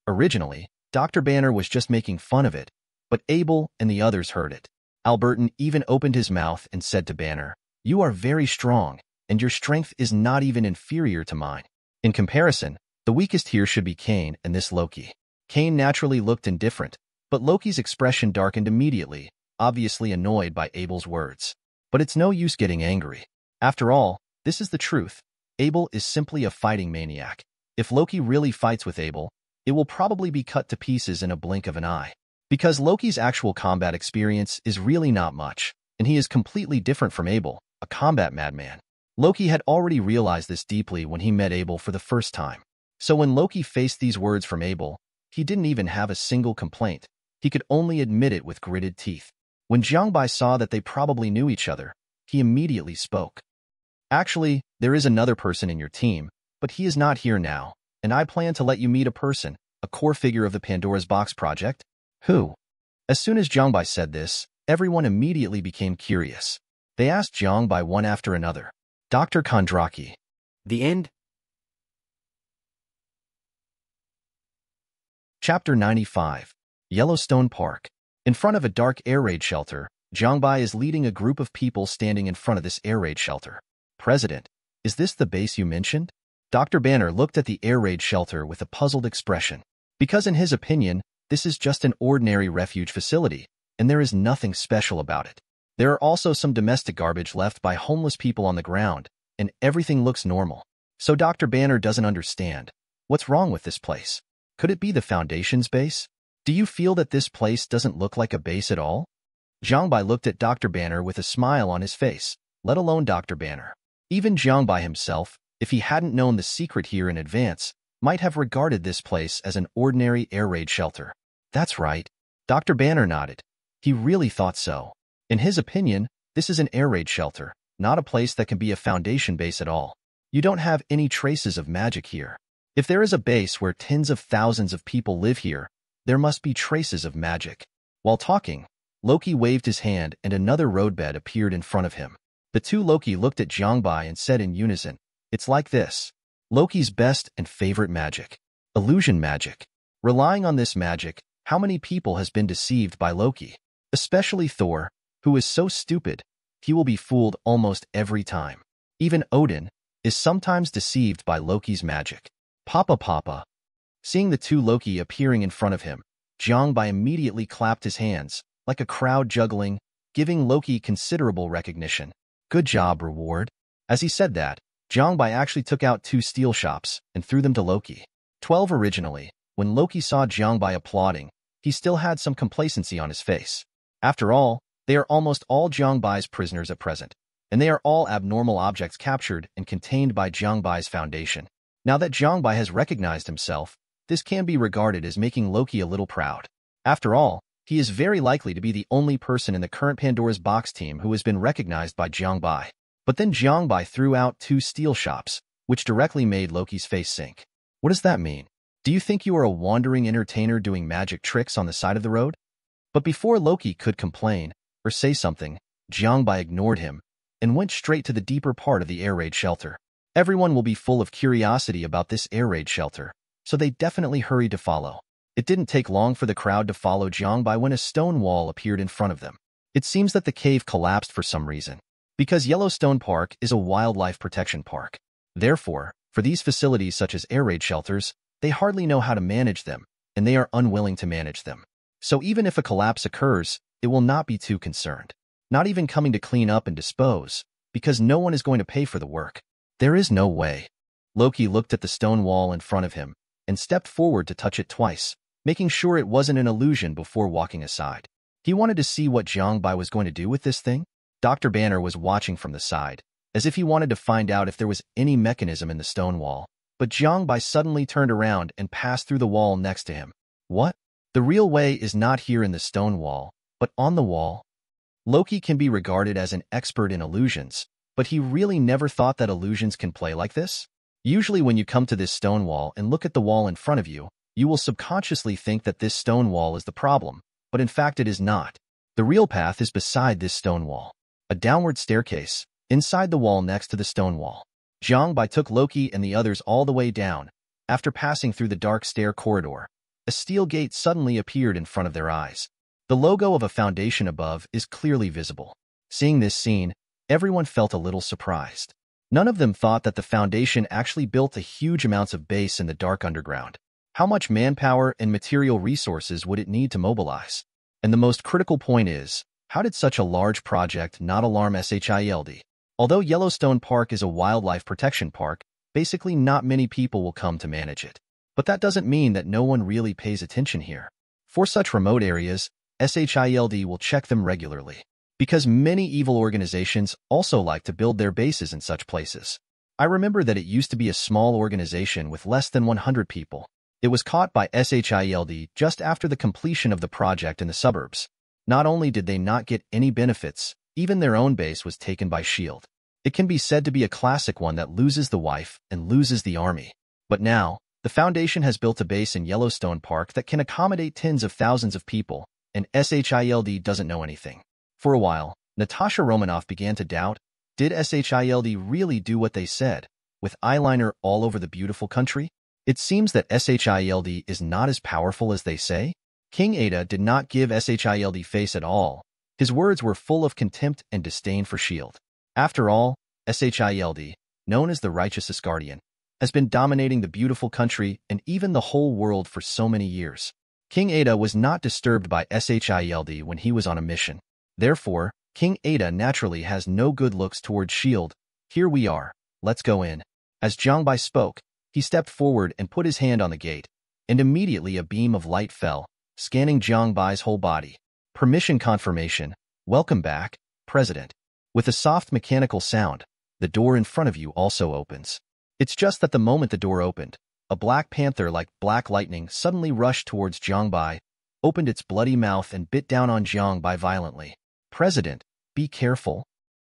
Originally, Dr. Banner was just making fun of it, but Abel and the others heard it. Alberton even opened his mouth and said to Banner, "You are very strong, and your strength is not even inferior to mine. In comparison, the weakest here should be Kane and this Loki." Kane naturally looked indifferent, but Loki's expression darkened immediately, obviously annoyed by Abel's words. But it's no use getting angry. After all, this is the truth. Abel is simply a fighting maniac. If Loki really fights with Abel, it will probably be cut to pieces in a blink of an eye. Because Loki's actual combat experience is really not much, and he is completely different from Abel, a combat madman. Loki had already realized this deeply when he met Abel for the first time. So when Loki faced these words from Abel, he didn't even have a single complaint. He could only admit it with gritted teeth. When Jiang Bai saw that they probably knew each other, he immediately spoke. "Actually, there is another person in your team, but he is not here now, and I plan to let you meet a person, a core figure of the Pandora's Box project." "Who?" As soon as Jiang Bai said this, everyone immediately became curious. They asked Jiang Bai one after another. "Dr. Kondraki." The end. Chapter 95. Yellowstone Park. In front of a dark air raid shelter, Jiang Bai is leading a group of people standing in front of this air raid shelter. "President, is this the base you mentioned?" Dr. Banner looked at the air raid shelter with a puzzled expression. Because in his opinion, this is just an ordinary refuge facility, and there is nothing special about it. There are also some domestic garbage left by homeless people on the ground, and everything looks normal. So Dr. Banner doesn't understand. What's wrong with this place? Could it be the Foundation's base? Do you feel that this place doesn't look like a base at all? Jiang Bai looked at Dr. Banner with a smile on his face, let alone Dr. Banner. Even Jiang Bai himself, if he hadn't known the secret here in advance, might have regarded this place as an ordinary air raid shelter. That's right. Dr. Banner nodded. He really thought so. In his opinion, this is an air raid shelter, not a place that can be a Foundation base at all. You don't have any traces of magic here. If there is a base where tens of thousands of people live here, there must be traces of magic. While talking, Loki waved his hand and another roadbed appeared in front of him. The two Loki looked at Jiang Bai and said in unison, "It's like this. Loki's best and favorite magic. Illusion magic. Relying on this magic, how many people has been deceived by Loki? Especially Thor, who is so stupid, he will be fooled almost every time. Even Odin is sometimes deceived by Loki's magic." Papa. Seeing the two Loki appearing in front of him, Jiang Bai immediately clapped his hands, like a crowd juggling, giving Loki considerable recognition. "Good job, reward." As he said that, Jiang Bai actually took out 2 steel shops and threw them to Loki. 12 originally, when Loki saw Jiang Bai applauding, he still had some complacency on his face. After all, they are almost all Jiang Bai's prisoners at present, and they are all abnormal objects captured and contained by Jiang Bai's Foundation. Now that Jiang Bai has recognized himself, this can be regarded as making Loki a little proud. After all, he is very likely to be the only person in the current Pandora's Box team who has been recognized by Jiang Bai. But then Jiang Bai threw out 2 steel shops, which directly made Loki's face sink. What does that mean? Do you think you are a wandering entertainer doing magic tricks on the side of the road? But before Loki could complain or say something, Jiang Bai ignored him and went straight to the deeper part of the air raid shelter. Everyone will be full of curiosity about this air raid shelter, so they definitely hurried to follow. It didn't take long for the crowd to follow Jiang Bai when a stone wall appeared in front of them. It seems that the cave collapsed for some reason. Because Yellowstone Park is a wildlife protection park. Therefore, for these facilities such as air raid shelters, they hardly know how to manage them, and they are unwilling to manage them. So even if a collapse occurs, it will not be too concerned. Not even coming to clean up and dispose, because no one is going to pay for the work. There is no way. Loki looked at the stone wall in front of him and stepped forward to touch it twice, making sure it wasn't an illusion before walking aside. He wanted to see what Jiang Bai was going to do with this thing. Dr. Banner was watching from the side, as if he wanted to find out if there was any mechanism in the stone wall, but Jiang Bai suddenly turned around and passed through the wall next to him. What? The real way is not here in the stone wall, but on the wall. Loki can be regarded as an expert in illusions, but he really never thought that illusions can play like this. Usually when you come to this stone wall and look at the wall in front of you, you will subconsciously think that this stone wall is the problem, but in fact it is not. The real path is beside this stone wall. A downward staircase, inside the wall next to the stone wall. Jiang Bai took Loki and the others all the way down. After passing through the dark stair corridor, a steel gate suddenly appeared in front of their eyes. The logo of a foundation above is clearly visible. Seeing this scene, everyone felt a little surprised. None of them thought that the foundation actually built a huge amounts of base in the dark underground. How much manpower and material resources would it need to mobilize? And the most critical point is, how did such a large project not alarm SHIELD? Although Yellowstone Park is a wildlife protection park, basically not many people will come to manage it. But that doesn't mean that no one really pays attention here. For such remote areas, SHIELD will check them regularly. Because many evil organizations also like to build their bases in such places. I remember that it used to be a small organization with less than 100 people. It was caught by SHIELD just after the completion of the project in the suburbs. Not only did they not get any benefits, even their own base was taken by S.H.I.E.L.D. It can be said to be a classic one that loses the wife and loses the army. But now, the Foundation has built a base in Yellowstone Park that can accommodate tens of thousands of people, and SHIELD doesn't know anything. For a while, Natasha Romanoff began to doubt, did SHIELD really do what they said, with eyeliner all over the beautiful country? It seems that SHIELD is not as powerful as they say. King Ada did not give SHIELD face at all. His words were full of contempt and disdain for S.H.I.E.L.D. After all, SHIELD, known as the Righteous Asgardian, has been dominating the beautiful country and even the whole world for so many years. King Ada was not disturbed by SHIELD when he was on a mission. Therefore, King Ada naturally has no good looks towards S.H.I.E.L.D. Here we are, let's go in. As Jiang Bai spoke, he stepped forward and put his hand on the gate, and immediately a beam of light fell, scanning Jiang Bai's whole body. Permission confirmation. Welcome back, President. With a soft mechanical sound, the door in front of you also opens. It's just that the moment the door opened, a black panther like black lightning suddenly rushed towards Jiang Bai, opened its bloody mouth and bit down on Jiang Bai violently. President, be careful.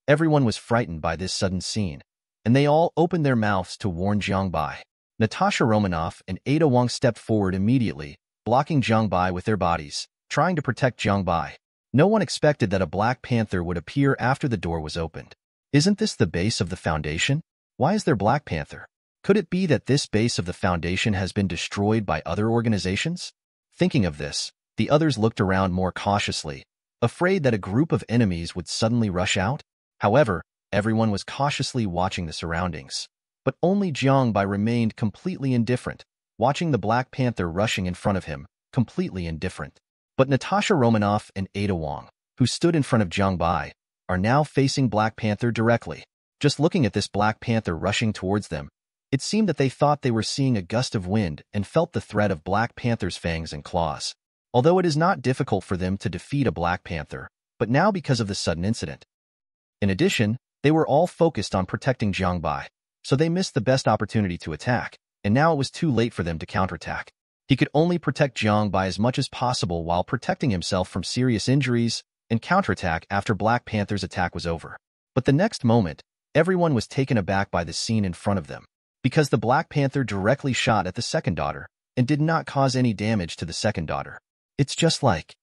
Everyone was frightened by this sudden scene, and they all opened their mouths to warn Jiang Bai. Natasha Romanoff and Ada Wong stepped forward immediately, blocking Jiang Bai with their bodies, trying to protect Jiang Bai. No one expected that a black panther would appear after the door was opened. Isn't this the base of the Foundation? Why is there Black Panther? Could it be that this base of the Foundation has been destroyed by other organizations? Thinking of this, the others looked around more cautiously, afraid that a group of enemies would suddenly rush out. However, everyone was cautiously watching the surroundings. But only Jiang Bai remained completely indifferent, watching the Black Panther rushing in front of him, completely indifferent. But Natasha Romanoff and Ada Wong, who stood in front of Jiang Bai, are now facing Black Panther directly. Just looking at this Black Panther rushing towards them, it seemed that they thought they were seeing a gust of wind and felt the threat of Black Panther's fangs and claws. Although it is not difficult for them to defeat a Black Panther, but now because of the sudden incident. In addition, they were all focused on protecting Jiang Bai, so they missed the best opportunity to attack, and now it was too late for them to counterattack. He could only protect Jiang Bai as much as possible while protecting himself from serious injuries and counterattack after Black Panther's attack was over. But the next moment, everyone was taken aback by the scene in front of them, because the Black Panther directly shot at the second daughter and did not cause any damage to the second daughter. It's just like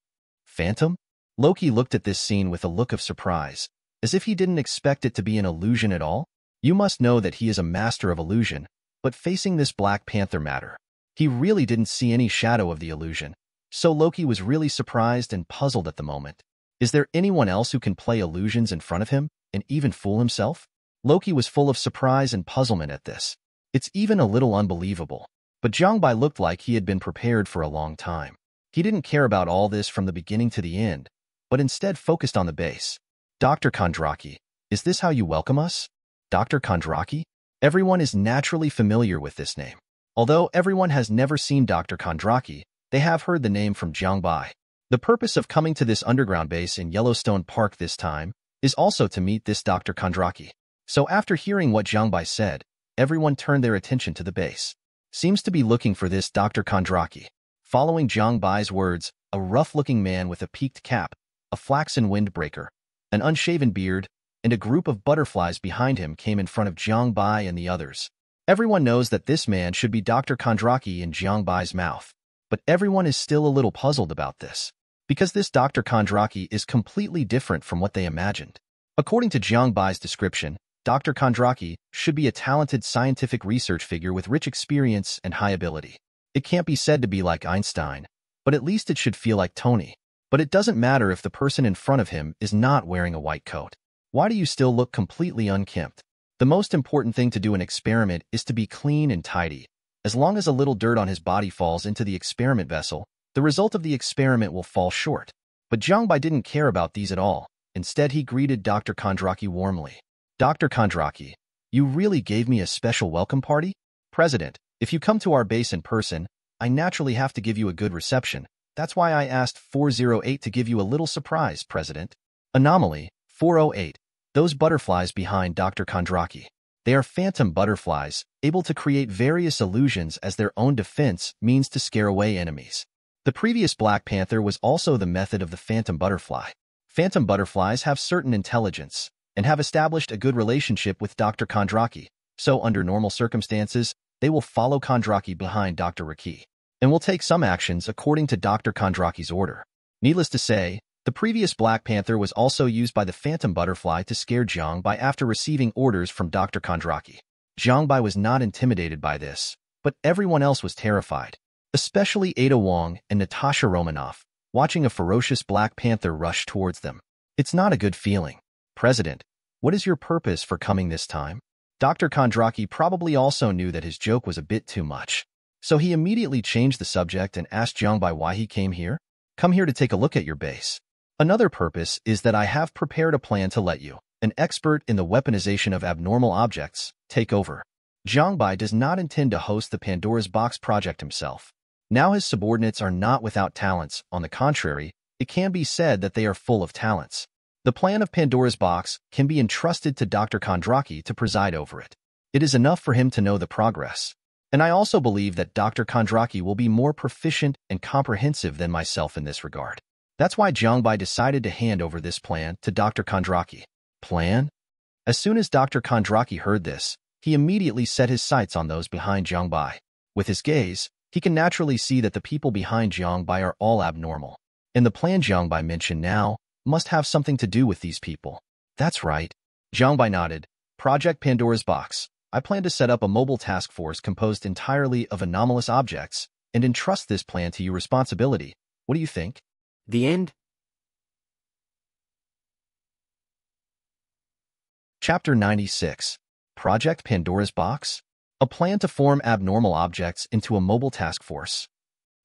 Phantom? Loki looked at this scene with a look of surprise, as if he didn't expect it to be an illusion at all. You must know that he is a master of illusion, but facing this Black Panther matter, he really didn't see any shadow of the illusion, so Loki was really surprised and puzzled at the moment. Is there anyone else who can play illusions in front of him? and even fool himself? Loki was full of surprise and puzzlement at this. It's even a little unbelievable. But Jiang Bai looked like he had been prepared for a long time. He didn't care about all this from the beginning to the end, but instead focused on the base. Dr. Kondraki, is this how you welcome us? Dr. Kondraki? Everyone is naturally familiar with this name. Although everyone has never seen Dr. Kondraki, they have heard the name from Jiang Bai. The purpose of coming to this underground base in Yellowstone Park this time is also to meet this Dr. Kondraki. So after hearing what Jiang Bai said, everyone turned their attention to the base. Seems to be looking for this Dr. Kondraki. Following Jiang Bai's words, a rough-looking man with a peaked cap, a flaxen windbreaker, an unshaven beard, and a group of butterflies behind him came in front of Jiang Bai and the others. Everyone knows that this man should be Dr. Kondraki in Jiang Bai's mouth, but everyone is still a little puzzled about this, because this Dr. Kondraki is completely different from what they imagined. According to Jiang Bai's description, Dr. Kondraki should be a talented scientific research figure with rich experience and high ability. It can't be said to be like Einstein, but at least it should feel like Tony. But it doesn't matter if the person in front of him is not wearing a white coat. Why do you still look completely unkempt? The most important thing to do in an experiment is to be clean and tidy. As long as a little dirt on his body falls into the experiment vessel, the result of the experiment will fall short. But Jiang Bai didn't care about these at all. Instead, he greeted Dr. Kondraki warmly. Dr. Kondraki, you really gave me a special welcome party? President, if you come to our base in person, I naturally have to give you a good reception. That's why I asked 408 to give you a little surprise, President. Anomaly, 408. Those butterflies behind Dr. Kondraki. They are phantom butterflies, able to create various illusions as their own defense means to scare away enemies. The previous Black Panther was also the method of the phantom butterfly. Phantom butterflies have certain intelligence and have established a good relationship with Dr. Kondraki, so under normal circumstances, they will follow Kondraki behind Dr. Raki, and will take some actions according to Dr. Kondraki's order. Needless to say, the previous Black Panther was also used by the Phantom Butterfly to scare Jiang Bai after receiving orders from Dr. Kondraki. Jiang Bai was not intimidated by this, but everyone else was terrified, especially Ada Wong and Natasha Romanoff, watching a ferocious Black Panther rush towards them. It's not a good feeling. President, what is your purpose for coming this time? Dr. Kondraki probably also knew that his joke was a bit too much, so he immediately changed the subject and asked Jiang Bai why he came here. Come here to take a look at your base. Another purpose is that I have prepared a plan to let you, an expert in the weaponization of abnormal objects, take over. Jiang Bai does not intend to host the Pandora's Box project himself. Now his subordinates are not without talents. On the contrary, it can be said that they are full of talents. The plan of Pandora's Box can be entrusted to Dr. Kondraki to preside over it. It is enough for him to know the progress. And I also believe that Dr. Kondraki will be more proficient and comprehensive than myself in this regard. That's why Jiang Bai decided to hand over this plan to Dr. Kondraki. Plan? As soon as Dr. Kondraki heard this, he immediately set his sights on those behind Jiang Bai. With his gaze, he can naturally see that the people behind Jiang Bai are all abnormal. And the plan Jiang Bai mentioned now must have something to do with these people. That's right. Jiang Bai nodded. Project Pandora's Box. I plan to set up a mobile task force composed entirely of anomalous objects and entrust this plan to your responsibility. What do you think? The end? Chapter 96. Project Pandora's Box? A plan to form abnormal objects into a mobile task force.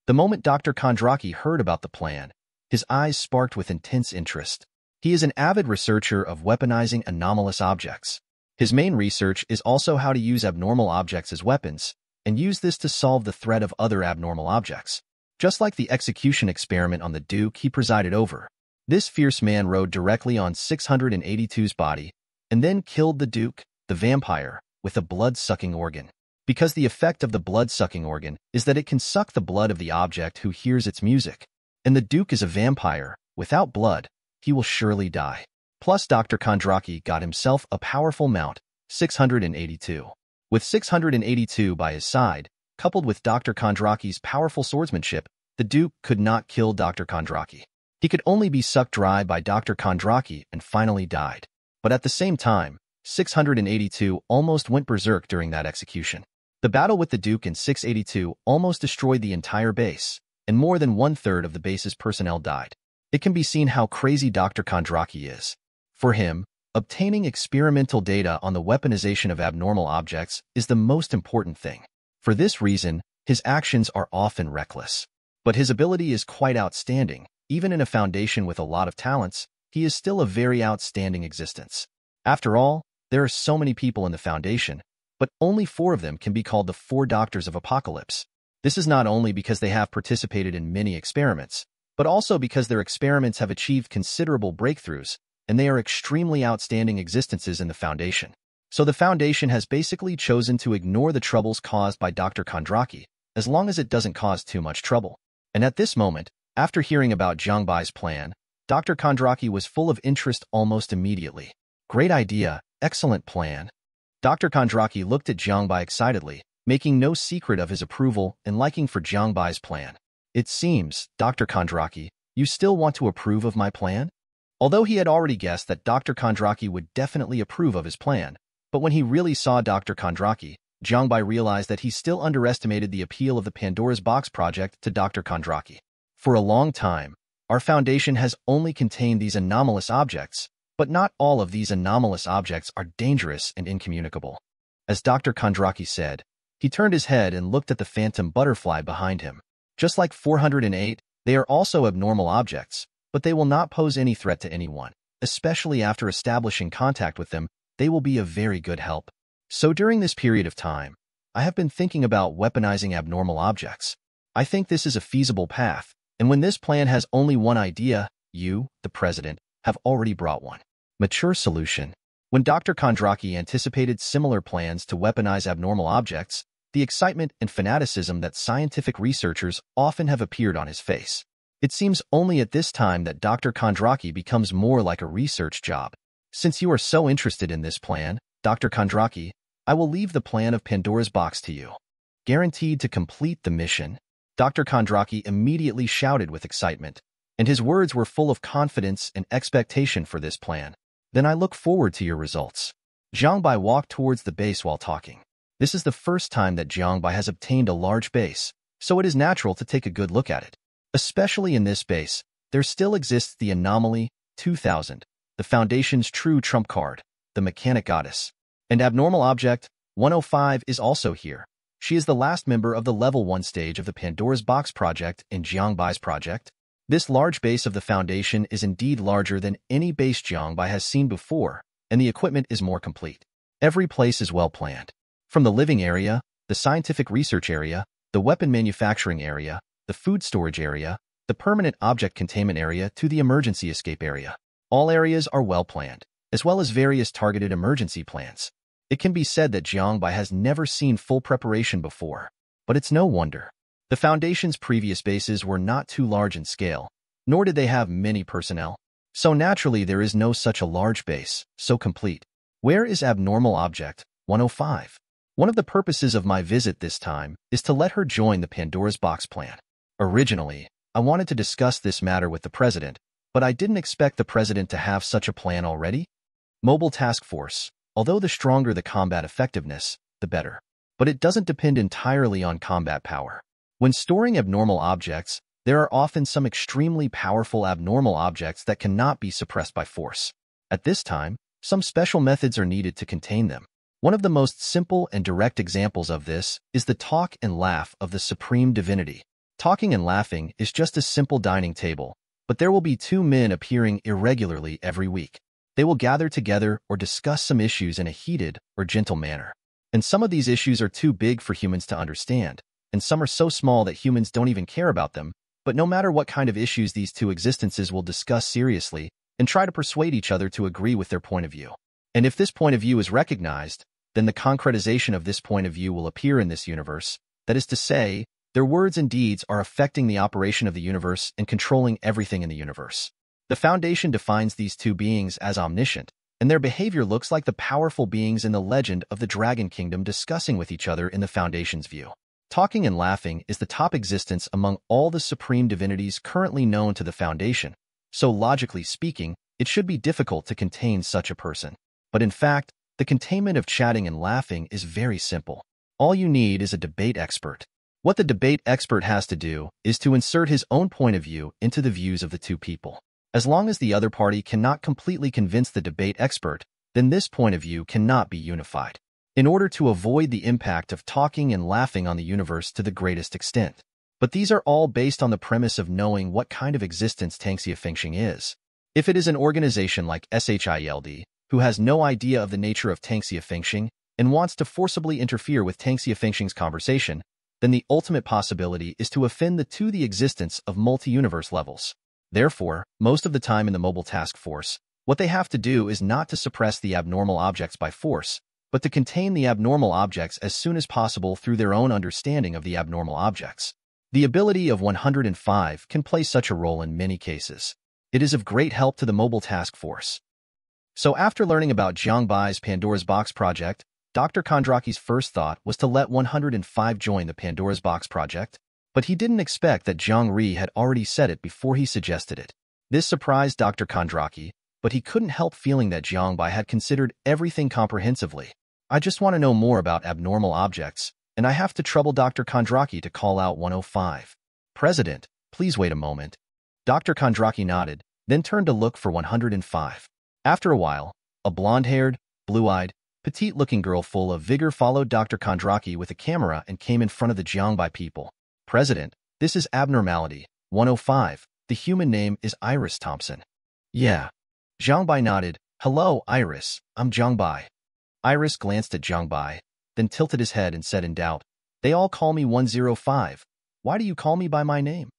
The moment Dr. Kondraki heard about the plan, his eyes sparked with intense interest. He is an avid researcher of weaponizing anomalous objects. His main research is also how to use abnormal objects as weapons, and use this to solve the threat of other abnormal objects. Just like the execution experiment on the Duke he presided over, this fierce man rode directly on 682's body, and then killed the Duke, the vampire, with a blood-sucking organ. Because the effect of the blood-sucking organ is that it can suck the blood of the object who hears its music. And the Duke is a vampire. Without blood, he will surely die. Plus, Dr. Kondraki got himself a powerful mount, 682. With 682 by his side, coupled with Dr. Kondraki's powerful swordsmanship, the Duke could not kill Dr. Kondraki. He could only be sucked dry by Dr. Kondraki and finally died. But at the same time, 682 almost went berserk during that execution. The battle with the Duke and 682 almost destroyed the entire base, and more than one-third of the base's personnel died. It can be seen how crazy Dr. Kondraki is. For him, Obtaining experimental data on the weaponization of abnormal objects is the most important thing. For this reason, his actions are often reckless. But his ability is quite outstanding. Even in a Foundation with a lot of talents, he is still a very outstanding existence. After all, there are so many people in the Foundation, but only 4 of them can be called the 4 Doctors of Apocalypse. This is not only because they have participated in many experiments, but also because their experiments have achieved considerable breakthroughs, and they are extremely outstanding existences in the Foundation. So the Foundation has basically chosen to ignore the troubles caused by Dr. Kondraki, as long as it doesn't cause too much trouble. And at this moment, after hearing about Jiang Bai's plan, Dr. Kondraki was full of interest almost immediately. Great idea, excellent plan. Dr. Kondraki looked at Jiang Bai excitedly, making no secret of his approval and liking for Jiang Bai's plan. It seems, Dr. Kondraki, you still want to approve of my plan? Although he had already guessed that Dr. Kondraki would definitely approve of his plan, but when he really saw Dr. Kondraki, Jiang Bai realized that he still underestimated the appeal of the Pandora's Box project to Dr. Kondraki. For a long time, our Foundation has only contained these anomalous objects, but not all of these anomalous objects are dangerous and incommunicable. As Dr. Kondraki said, he turned his head and looked at the phantom butterfly behind him. Just like 408, they are also abnormal objects, but they will not pose any threat to anyone. Especially after establishing contact with them, they will be a very good help. So during this period of time, I have been thinking about weaponizing abnormal objects. I think this is a feasible path, and when this plan has only one idea, you, the president, have already brought one. Mature solution. When Dr. Kondraki anticipated similar plans to weaponize abnormal objects, the excitement and fanaticism that scientific researchers often have appeared on his face. It seems only at this time that Dr. Kondraki becomes more like a research job. Since you are so interested in this plan, Dr. Kondraki, I will leave the plan of Pandora's Box to you. Guaranteed to complete the mission. Dr. Kondraki immediately shouted with excitement, and his words were full of confidence and expectation for this plan. Then I look forward to your results. Jiang Bai walked towards the base while talking. This is the first time that Jiang Bai has obtained a large base, so it is natural to take a good look at it. Especially in this base, there still exists the Anomaly 2000, the Foundation's true trump card, the Mechanic Goddess. And Abnormal Object 105 is also here. She is the last member of the Level 1 stage of the Pandora's Box project in Jiang Bai's project. This large base of the Foundation is indeed larger than any base Jiang Bai has seen before, and the equipment is more complete. Every place is well planned. From the living area, the scientific research area, the weapon manufacturing area, the food storage area, the permanent object containment area to the emergency escape area. All areas are well planned, as well as various targeted emergency plans. It can be said that Jiang Bai has never seen full preparation before, but it's no wonder. The Foundation's previous bases were not too large in scale, nor did they have many personnel. So naturally there is no such a large base, so complete. Where is Abnormal Object 105? One of the purposes of my visit this time is to let her join the Pandora's Box plan. Originally, I wanted to discuss this matter with the President, but I didn't expect the President to have such a plan already. Mobile Task Force. Although the stronger the combat effectiveness, the better. But it doesn't depend entirely on combat power. When storing abnormal objects, there are often some extremely powerful abnormal objects that cannot be suppressed by force. At this time, some special methods are needed to contain them. One of the most simple and direct examples of this is the talk and laugh of the Supreme Divinity. Talking and laughing is just a simple dining table, but there will be 2 men appearing irregularly every week. They will gather together or discuss some issues in a heated or gentle manner. And some of these issues are too big for humans to understand, and some are so small that humans don't even care about them. But no matter what kind of issues, these 2 existences will discuss seriously and try to persuade each other to agree with their point of view. And if this point of view is recognized, then the concretization of this point of view will appear in this universe. That is to say, their words and deeds are affecting the operation of the universe and controlling everything in the universe. The Foundation defines these 2 beings as omniscient, and their behavior looks like the powerful beings in the legend of the Dragon Kingdom discussing with each other in the Foundation's view. Talking and laughing is the top existence among all the supreme divinities currently known to the Foundation, so logically speaking, it should be difficult to contain such a person. But in fact, the containment of chatting and laughing is very simple. All you need is a debate expert. What the debate expert has to do is to insert his own point of view into the views of the 2 people. As long as the other party cannot completely convince the debate expert, then this point of view cannot be unified. In order to avoid the impact of talking and laughing on the universe to the greatest extent. But these are all based on the premise of knowing what kind of existence Fanfiction is. If it is an organization like SHIELD, who has no idea of the nature of Fanfiction and wants to forcibly interfere with Fanfiction's conversation, then the ultimate possibility is to offend the existence of multi-universe levels. Therefore, most of the time in the mobile task force, what they have to do is not to suppress the abnormal objects by force, but to contain the abnormal objects as soon as possible through their own understanding of the abnormal objects. The ability of 105 can play such a role in many cases. It is of great help to the mobile task force. So after learning about Jiang Bai's Pandora's Box project, Dr. Kondraki's first thought was to let 105 join the Pandora's Box project, but he didn't expect that Jiang Ri had already said it before he suggested it. This surprised Dr. Kondraki, but he couldn't help feeling that Jiang Bai had considered everything comprehensively. I just want to know more about abnormal objects, and I have to trouble Dr. Kondraki to call out 105. President, please wait a moment. Dr. Kondraki nodded, then turned to look for 105. After a while, a blonde-haired, blue-eyed, petite-looking girl full of vigor followed Dr. Kondraki with a camera and came in front of the Jiang Bai people. President, this is Abnormality, 105. The human name is Iris Thompson. Yeah. Jiang Bai nodded. Hello, Iris. I'm Jiang Bai. Iris glanced at Jiang Bai, then tilted his head and said in doubt, They all call me 105. Why do you call me by my name?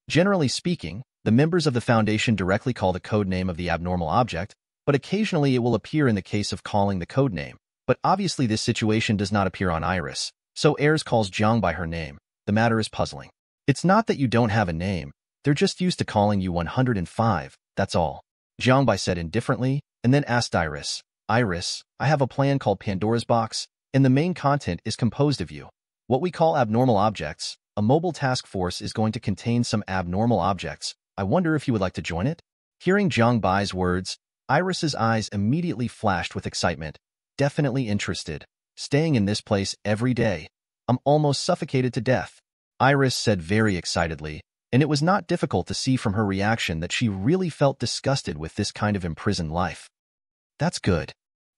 Generally speaking, the members of the Foundation directly call the code name of the abnormal object, but occasionally it will appear in the case of calling the code name. But obviously this situation does not appear on Iris, so Ayers calls Jiang by her name. The matter is puzzling. It's not that you don't have a name, they're just used to calling you 105, that's all. Jiang Bai said indifferently, and then asked Iris, Iris, I have a plan called Pandora's Box, and the main content is composed of you. What we call abnormal objects, a mobile task force is going to contain some abnormal objects. I wonder if you would like to join it? Hearing Jiang Bai's words, Iris's eyes immediately flashed with excitement. Definitely interested. Staying in this place every day. I'm almost suffocated to death. Iris said very excitedly, and it was not difficult to see from her reaction that she really felt disgusted with this kind of imprisoned life. That's good.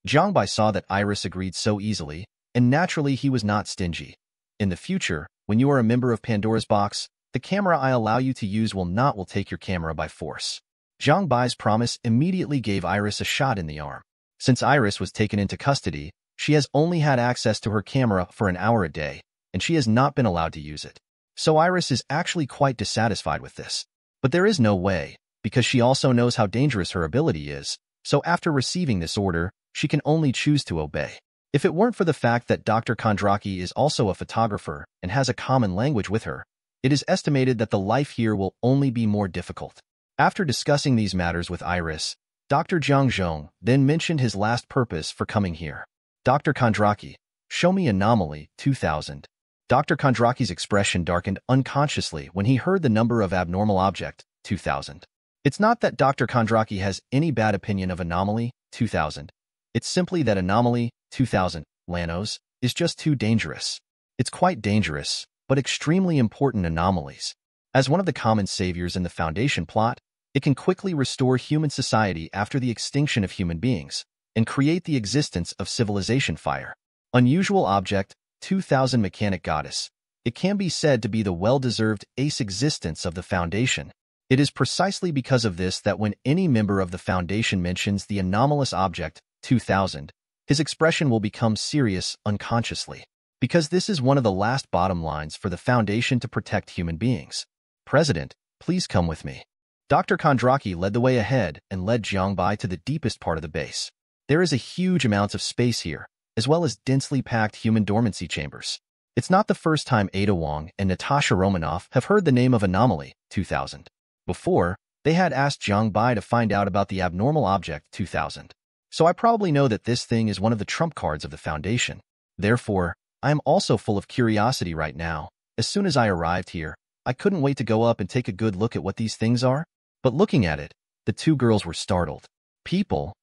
Jiang Bai saw that Iris agreed so easily, and naturally he was not stingy. In the future, when you are a member of Pandora's Box, the camera I allow you to use will take your camera by force. Jiang Bai's promise immediately gave Iris a shot in the arm. Since Iris was taken into custody, she has only had access to her camera for an hour a day, and she has not been allowed to use it. So Iris is actually quite dissatisfied with this. But there is no way, because she also knows how dangerous her ability is, so after receiving this order, she can only choose to obey. If it weren't for the fact that Dr. Kondraki is also a photographer and has a common language with her, it is estimated that the life here will only be more difficult. After discussing these matters with Iris, Dr. Jiang Zhong then mentioned his last purpose for coming here. Dr. Kondraki, show me Anomaly 2000. Dr. Kondraki's expression darkened unconsciously when he heard the number of Abnormal Object 2000. It's not that Dr. Kondraki has any bad opinion of Anomaly 2000. It's simply that Anomaly 2000, Lanos, is just too dangerous. It's quite dangerous, but extremely important anomalies. As one of the common saviors in the Foundation plot, it can quickly restore human society after the extinction of human beings, and create the existence of civilization fire. Unusual Object 2000 Mechanic Goddess. It can be said to be the well-deserved ace existence of the Foundation. It is precisely because of this that when any member of the Foundation mentions the anomalous Object 2000, his expression will become serious unconsciously. Because this is one of the last bottom lines for the Foundation to protect human beings. President, please come with me. Dr. Kondraki led the way ahead and led Jiang Bai to the deepest part of the base. There is a huge amount of space here, as well as densely packed human dormancy chambers. It's not the first time Ada Wong and Natasha Romanoff have heard the name of Anomaly 2000. Before, they had asked Jiang Bai to find out about the Abnormal Object 2000. So I probably know that this thing is one of the trump cards of the Foundation. Therefore, I am also full of curiosity right now. As soon as I arrived here, I couldn't wait to go up and take a good look at what these things are. But looking at it, the two girls were startled. People,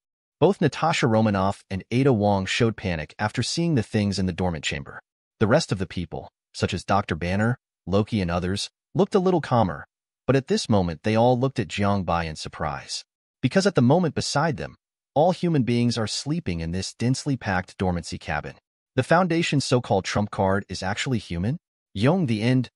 both Natasha Romanoff and Ada Wong showed panic after seeing the things in the dormant chamber. The rest of the people, such as Dr. Banner, Loki and others, looked a little calmer. But at this moment, they all looked at Jiang Bai in surprise. Because at the moment beside them, all human beings are sleeping in this densely packed dormancy cabin. The Foundation's so-called trump card is actually human? Yong the End.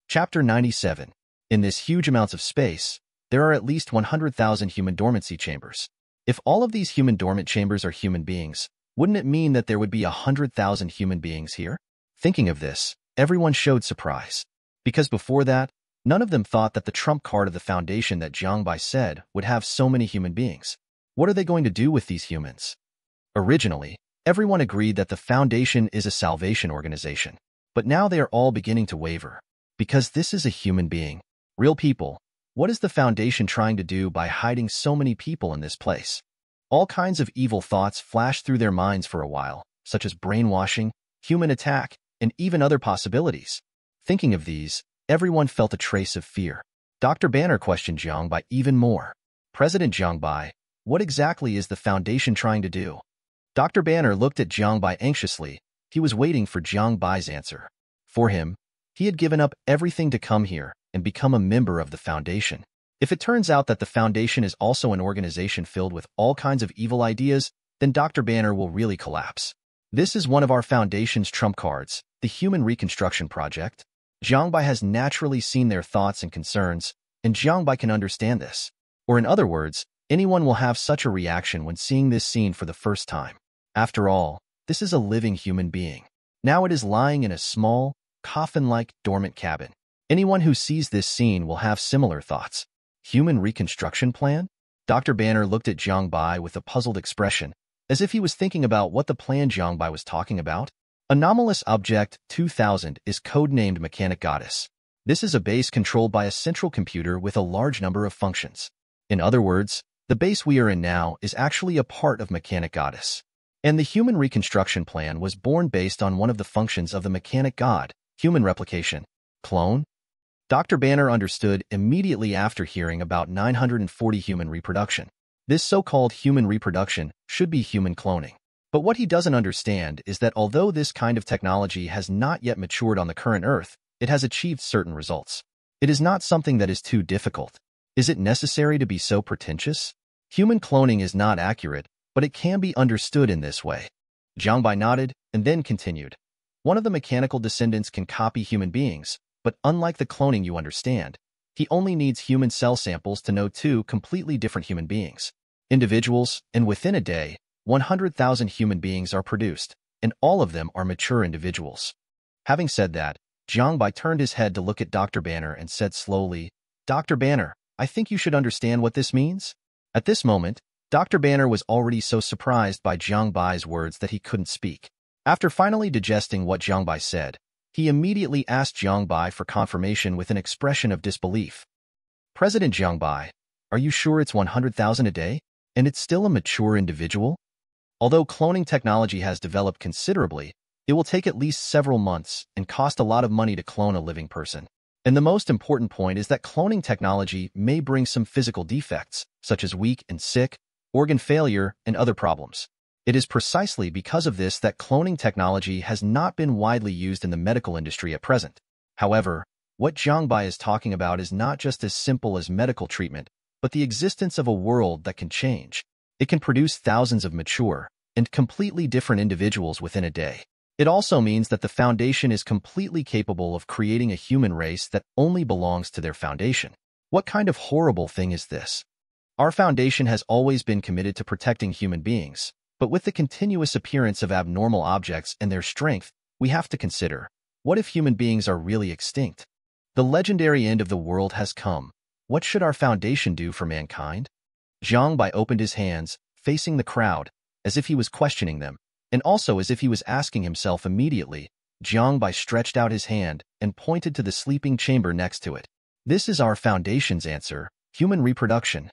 Chapter 97. In this huge amounts of space, there are at least 100,000 human dormancy chambers. If all of these human dormant chambers are human beings, wouldn't it mean that there would be 100,000 human beings here? Thinking of this, everyone showed surprise. Because before that, none of them thought that the trump card of the Foundation that Jiang Bai said would have so many human beings. What are they going to do with these humans? Originally, everyone agreed that the Foundation is a salvation organization. But now they are all beginning to waver. Because this is a human being. Real people. What is the Foundation trying to do by hiding so many people in this place? All kinds of evil thoughts flashed through their minds for a while, such as brainwashing, human attack, and even other possibilities. Thinking of these, everyone felt a trace of fear. Dr. Banner questioned Jiang Bai even more. President Jiang Bai, what exactly is the Foundation trying to do? Dr. Banner looked at Jiang Bai anxiously. He was waiting for Jiang Bai's answer. For him, he had given up everything to come here and become a member of the Foundation. If it turns out that the Foundation is also an organization filled with all kinds of evil ideas, then Dr. Banner will really collapse. This is one of our Foundation's trump cards, the Human Reconstruction Project. Jiang Bai has naturally seen their thoughts and concerns, and Jiang Bai can understand this. Or in other words, anyone will have such a reaction when seeing this scene for the first time. After all, this is a living human being. Now it is lying in a small, coffin-like, dormant cabin. Anyone who sees this scene will have similar thoughts. Human reconstruction plan? Dr. Banner looked at Jiang Bai with a puzzled expression, as if he was thinking about what the plan Jiang Bai was talking about. Anomalous Object 2000 is codenamed Mechanic Goddess. This is a base controlled by a central computer with a large number of functions. In other words, the base we are in now is actually a part of Mechanic Goddess. And the Human Reconstruction Plan was born based on one of the functions of the Mechanic God, human replication. Clone? Dr. Banner understood immediately after hearing about 940 human reproduction. This so-called human reproduction should be human cloning. But what he doesn't understand is that although this kind of technology has not yet matured on the current Earth, it has achieved certain results. It is not something that is too difficult. Is it necessary to be so pretentious? Human cloning is not accurate, but it can be understood in this way. Jiang Bai nodded and then continued. One of the mechanical descendants can copy human beings, but unlike the cloning you understand, he only needs human cell samples to know two completely different human beings. Individuals, and within a day, 100,000 human beings are produced, and all of them are mature individuals. Having said that, Jiang Bai turned his head to look at Dr. Banner and said slowly, Dr. Banner, I think you should understand what this means. At this moment, Dr. Banner was already so surprised by Jiang Bai's words that he couldn't speak. After finally digesting what Jiang Bai said, he immediately asked Jiang Bai for confirmation with an expression of disbelief. President Jiang Bai, are you sure it's 100,000 a day, and it's still a mature individual? Although cloning technology has developed considerably, it will take at least several months and cost a lot of money to clone a living person. And the most important point is that cloning technology may bring some physical defects, such as weak and sick, organ failure, and other problems. It is precisely because of this that cloning technology has not been widely used in the medical industry at present. However, what Jiang Bai is talking about is not just as simple as medical treatment, but the existence of a world that can change. It can produce thousands of mature and completely different individuals within a day. It also means that the Foundation is completely capable of creating a human race that only belongs to their Foundation. What kind of horrible thing is this? Our Foundation has always been committed to protecting human beings, but with the continuous appearance of abnormal objects and their strength, we have to consider, what if human beings are really extinct? The legendary end of the world has come. What should our Foundation do for mankind? Jiang Bai opened his hands, facing the crowd, as if he was questioning them, and also as if he was asking himself immediately. Jiang Bai stretched out his hand and pointed to the sleeping chamber next to it. This is our Foundation's answer, human reproduction.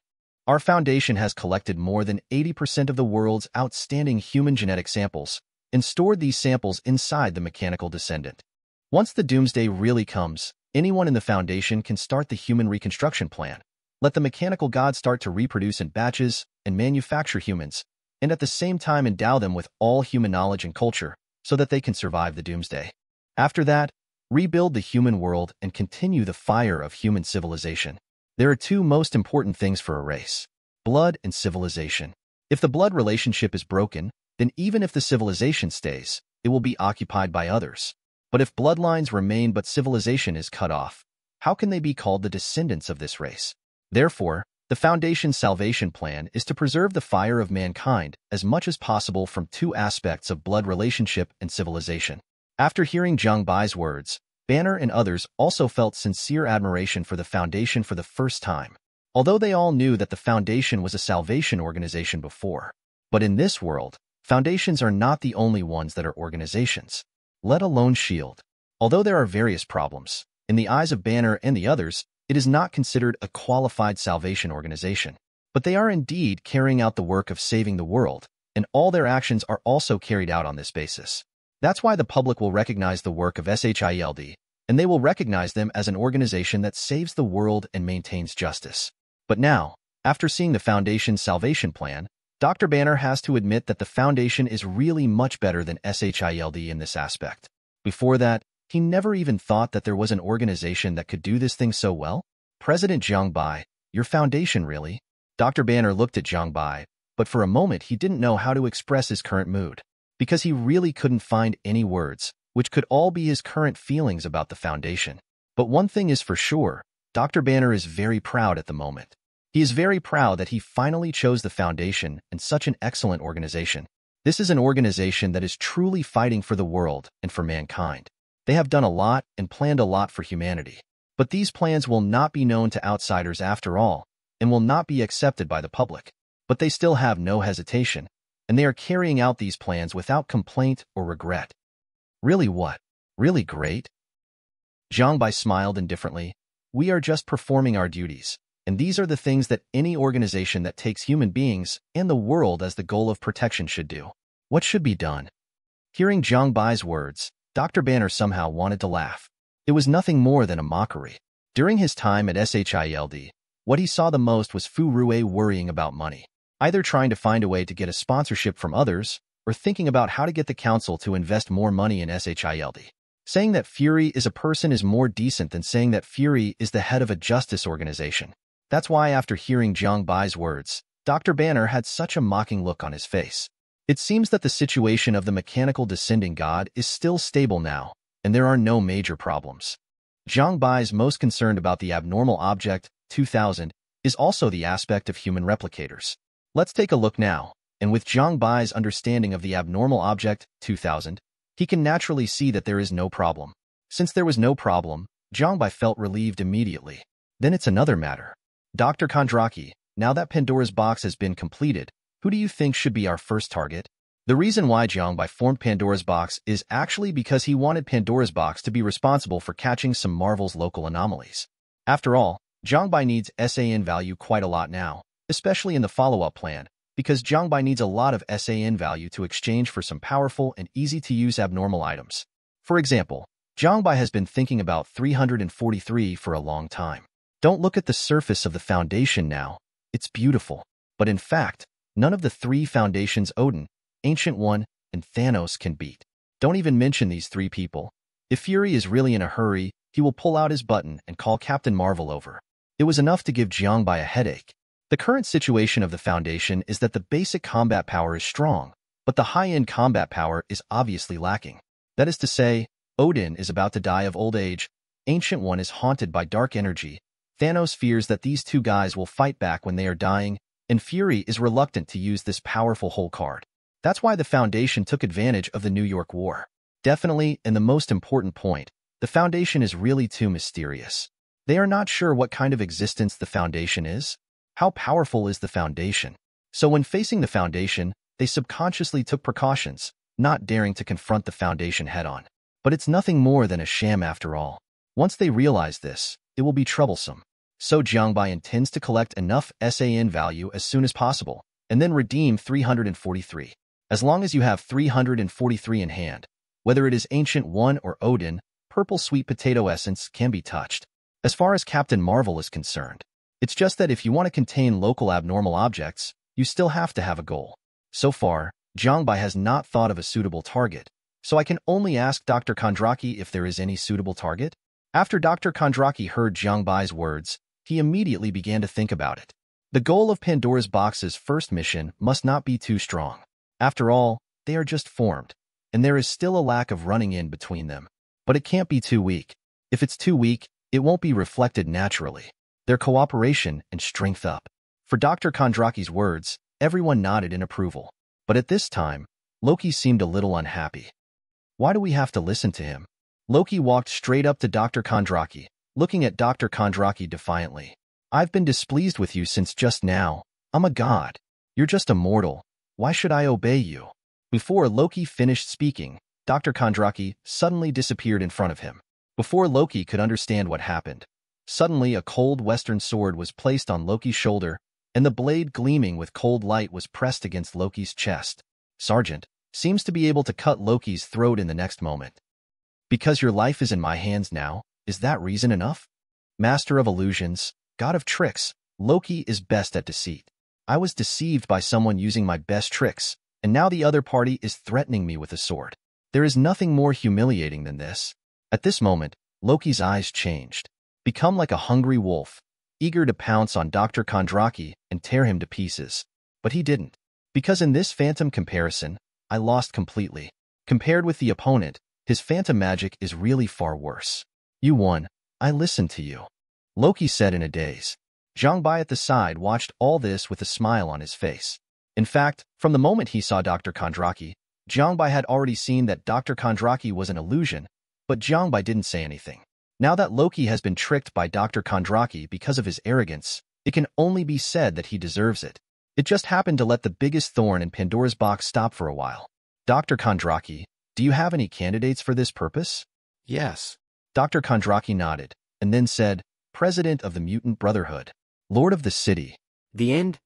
Our Foundation has collected more than 80% of the world's outstanding human genetic samples and stored these samples inside the mechanical descendant. Once the doomsday really comes, anyone in the Foundation can start the human reconstruction plan. Let the mechanical god start to reproduce in batches and manufacture humans, and at the same time endow them with all human knowledge and culture so that they can survive the doomsday. After that, rebuild the human world and continue the fire of human civilization. There are two most important things for a race: blood and civilization. If the blood relationship is broken, then even if the civilization stays, it will be occupied by others. But if bloodlines remain but civilization is cut off, how can they be called the descendants of this race? Therefore, the Foundation's salvation plan is to preserve the fire of mankind as much as possible from two aspects of blood relationship and civilization. After hearing Jiang Bai's words, Banner and others also felt sincere admiration for the Foundation for the first time, although they all knew that the Foundation was a salvation organization before. But in this world, Foundations are not the only ones that are organizations, let alone SHIELD. Although there are various problems, in the eyes of Banner and the others, it is not considered a qualified salvation organization. But they are indeed carrying out the work of saving the world, and all their actions are also carried out on this basis. That's why the public will recognize the work of SHIELD, and they will recognize them as an organization that saves the world and maintains justice. But now, after seeing the Foundation's salvation plan, Dr. Banner has to admit that the Foundation is really much better than SHIELD in this aspect. Before that, he never even thought that there was an organization that could do this thing so well. President Jiang Bai, your Foundation really? Dr. Banner looked at Jiang Bai, but for a moment he didn't know how to express his current mood, because he really couldn't find any words, which could all be his current feelings about the Foundation. But one thing is for sure, Dr. Banner is very proud at the moment. He is very proud that he finally chose the Foundation and such an excellent organization. This is an organization that is truly fighting for the world and for mankind. They have done a lot and planned a lot for humanity. But these plans will not be known to outsiders after all, and will not be accepted by the public. But they still have no hesitation, and they are carrying out these plans without complaint or regret. Really what? Really great? Jiang Bai smiled indifferently. We are just performing our duties, and these are the things that any organization that takes human beings and the world as the goal of protection should do. What should be done? Hearing Jiang Bai's words, Dr. Banner somehow wanted to laugh. It was nothing more than a mockery. During his time at SHIELD, what he saw the most was Fu Rue worrying about money, either trying to find a way to get a sponsorship from others or thinking about how to get the council to invest more money in SHIELD. Saying that Fury is a person is more decent than saying that Fury is the head of a justice organization. That's why after hearing Jiang Bai's words, Dr. Banner had such a mocking look on his face. It seems that the situation of the mechanical descending god is still stable now, and there are no major problems. Jiang Bai is most concerned about the abnormal object, 2000, is also the aspect of human replicators. Let's take a look now, and with Jiang Bai's understanding of the abnormal object, 2000, he can naturally see that there is no problem. Since there was no problem, Jiang Bai felt relieved immediately. Then it's another matter. Dr. Kondraki, now that Pandora's box has been completed, who do you think should be our first target? The reason why Jiang Bai formed Pandora's box is actually because he wanted Pandora's box to be responsible for catching some Marvel's local anomalies. After all, Jiang Bai needs SAN value quite a lot now, especially in the follow-up plan, because Jiang Bai needs a lot of SAN value to exchange for some powerful and easy-to-use abnormal items. For example, Jiang Bai has been thinking about 343 for a long time. Don't look at the surface of the Foundation now. It's beautiful. But in fact, none of the three Foundations Odin, Ancient One, and Thanos can beat. Don't even mention these three people. If Fury is really in a hurry, he will pull out his button and call Captain Marvel over. It was enough to give Jiang Bai a headache. The current situation of the Foundation is that the basic combat power is strong, but the high-end combat power is obviously lacking. That is to say, Odin is about to die of old age, Ancient One is haunted by dark energy, Thanos fears that these two guys will fight back when they are dying, and Fury is reluctant to use this powerful whole card. That's why the Foundation took advantage of the New York War. Definitely, and the most important point, the Foundation is really too mysterious. They are not sure what kind of existence the Foundation is. How powerful is the Foundation? So when facing the Foundation, they subconsciously took precautions, not daring to confront the Foundation head-on. But it's nothing more than a sham after all. Once they realize this, it will be troublesome. So Jiang Bai intends to collect enough SAN value as soon as possible, and then redeem 343. As long as you have 343 in hand, whether it is Ancient One or Odin, purple sweet potato essence can be touched. As far as Captain Marvel is concerned, it's just that if you want to contain local abnormal objects, you still have to have a goal. So far, Jiang Bai has not thought of a suitable target, so I can only ask Dr. Kondraki if there is any suitable target? After Dr. Kondraki heard Jiang Bai's words, he immediately began to think about it. The goal of Pandora's Box's first mission must not be too strong. After all, they are just formed, and there is still a lack of running in between them. But it can't be too weak. If it's too weak, it won't be reflected naturally. Their cooperation and strength up. For Dr. Kondraki's words, everyone nodded in approval. But at this time, Loki seemed a little unhappy. Why do we have to listen to him? Loki walked straight up to Dr. Kondraki, looking at Dr. Kondraki defiantly. I've been displeased with you since just now. I'm a god. You're just a mortal. Why should I obey you? Before Loki finished speaking, Dr. Kondraki suddenly disappeared in front of him. Before Loki could understand what happened, suddenly a cold western sword was placed on Loki's shoulder, and the blade gleaming with cold light was pressed against Loki's chest. Sergeant seems to be able to cut Loki's throat in the next moment. Because your life is in my hands now, is that reason enough? Master of illusions, god of tricks, Loki is best at deceit. I was deceived by someone using my best tricks, and now the other party is threatening me with a sword. There is nothing more humiliating than this. At this moment, Loki's eyes changed. Become like a hungry wolf, eager to pounce on Dr. Kondraki and tear him to pieces. But he didn't. Because in this phantom comparison, I lost completely. Compared with the opponent, his phantom magic is really far worse. You won. I listened to you, Loki said in a daze. Jiang Bai at the side watched all this with a smile on his face. In fact, from the moment he saw Dr. Kondraki, Jiang Bai had already seen that Dr. Kondraki was an illusion, but Jiang Bai didn't say anything. Now that Loki has been tricked by Dr. Kondraki because of his arrogance, it can only be said that he deserves it. It just happened to let the biggest thorn in Pandora's box stop for a while. Dr. Kondraki, do you have any candidates for this purpose? Yes. Dr. Kondraki nodded, and then said, President of the Mutant Brotherhood, Lord of the City. The end?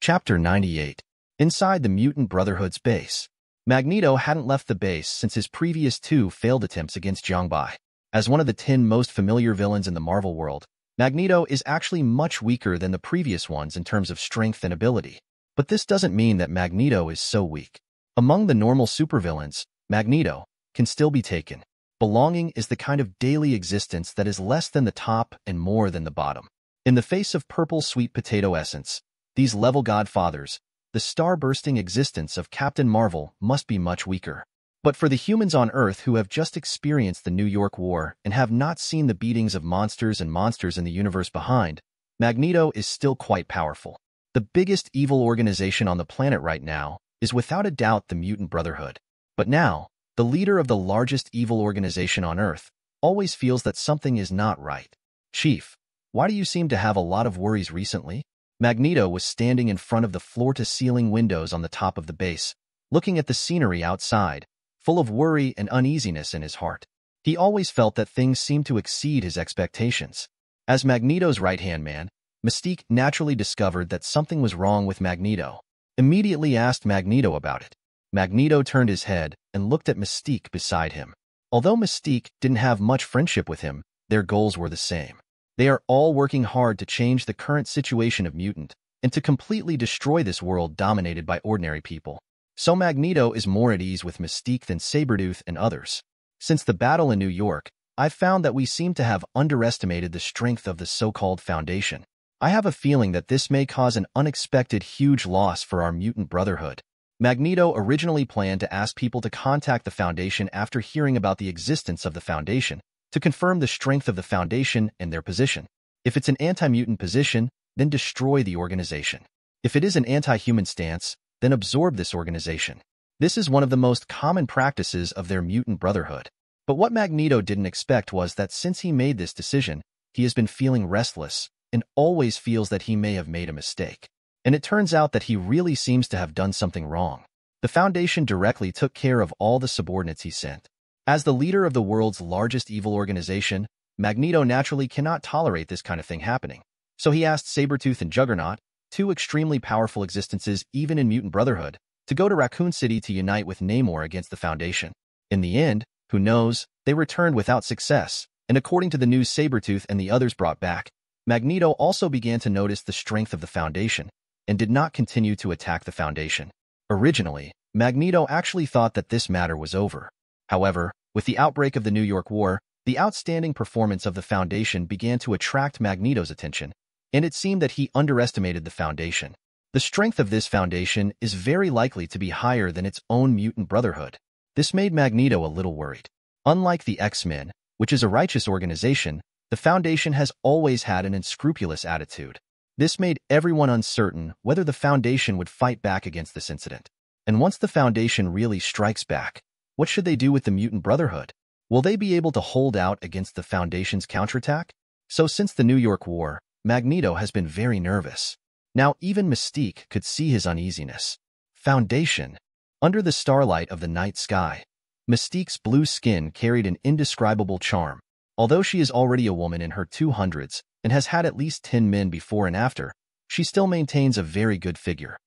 Chapter 98. Inside the Mutant Brotherhood's base. Magneto hadn't left the base since his previous 2 failed attempts against Jiang Bai. As one of the 10 most familiar villains in the Marvel world, Magneto is actually much weaker than the previous ones in terms of strength and ability. But this doesn't mean that Magneto is so weak. Among the normal supervillains, Magneto can still be taken. Belonging is the kind of daily existence that is less than the top and more than the bottom. In the face of purple sweet potato essence, these level godfathers, the star-bursting existence of Captain Marvel must be much weaker. But for the humans on Earth who have just experienced the New York War and have not seen the beatings of monsters and monsters in the universe behind, Magneto is still quite powerful. The biggest evil organization on the planet right now is without a doubt the Mutant Brotherhood. But now, the leader of the largest evil organization on Earth always feels that something is not right. Chief, why do you seem to have a lot of worries recently? Magneto was standing in front of the floor-to-ceiling windows on the top of the base, looking at the scenery outside, full of worry and uneasiness in his heart. He always felt that things seemed to exceed his expectations. As Magneto's right-hand man, Mystique naturally discovered that something was wrong with Magneto. Immediately asked Magneto about it. Magneto turned his head and looked at Mystique beside him. Although Mystique didn't have much friendship with him, their goals were the same. They are all working hard to change the current situation of mutant and to completely destroy this world dominated by ordinary people. So Magneto is more at ease with Mystique than Sabretooth and others. Since the battle in New York, I've found that we seem to have underestimated the strength of the so-called Foundation. I have a feeling that this may cause an unexpected huge loss for our Mutant Brotherhood. Magneto originally planned to ask people to contact the Foundation after hearing about the existence of the Foundation, to confirm the strength of the Foundation and their position. If it's an anti-mutant position, then destroy the organization. If it is an anti-human stance, then absorb this organization. This is one of the most common practices of their Mutant Brotherhood. But what Magneto didn't expect was that since he made this decision, he has been feeling restless and always feels that he may have made a mistake. And it turns out that he really seems to have done something wrong. The Foundation directly took care of all the subordinates he sent. As the leader of the world's largest evil organization, Magneto naturally cannot tolerate this kind of thing happening. So he asked Sabretooth and Juggernaut, 2 extremely powerful existences even in Mutant Brotherhood, to go to Raccoon City to unite with Namor against the Foundation. In the end, who knows, they returned without success, and according to the news Sabretooth and the others brought back, Magneto also began to notice the strength of the Foundation, and did not continue to attack the Foundation. Originally, Magneto actually thought that this matter was over. However, with the outbreak of the New York War, the outstanding performance of the Foundation began to attract Magneto's attention, and it seemed that he underestimated the Foundation. The strength of this Foundation is very likely to be higher than its own mutant brotherhood. This made Magneto a little worried. Unlike the X-Men, which is a righteous organization, the Foundation has always had an unscrupulous attitude. This made everyone uncertain whether the Foundation would fight back against this incident. And once the Foundation really strikes back, what should they do with the Mutant Brotherhood? Will they be able to hold out against the Foundation's counterattack? So since the New York War, Magneto has been very nervous. Now even Mystique could see his uneasiness. Foundation. Under the starlight of the night sky, Mystique's blue skin carried an indescribable charm. Although she is already a woman in her 200s and has had at least 10 men before and after, she still maintains a very good figure.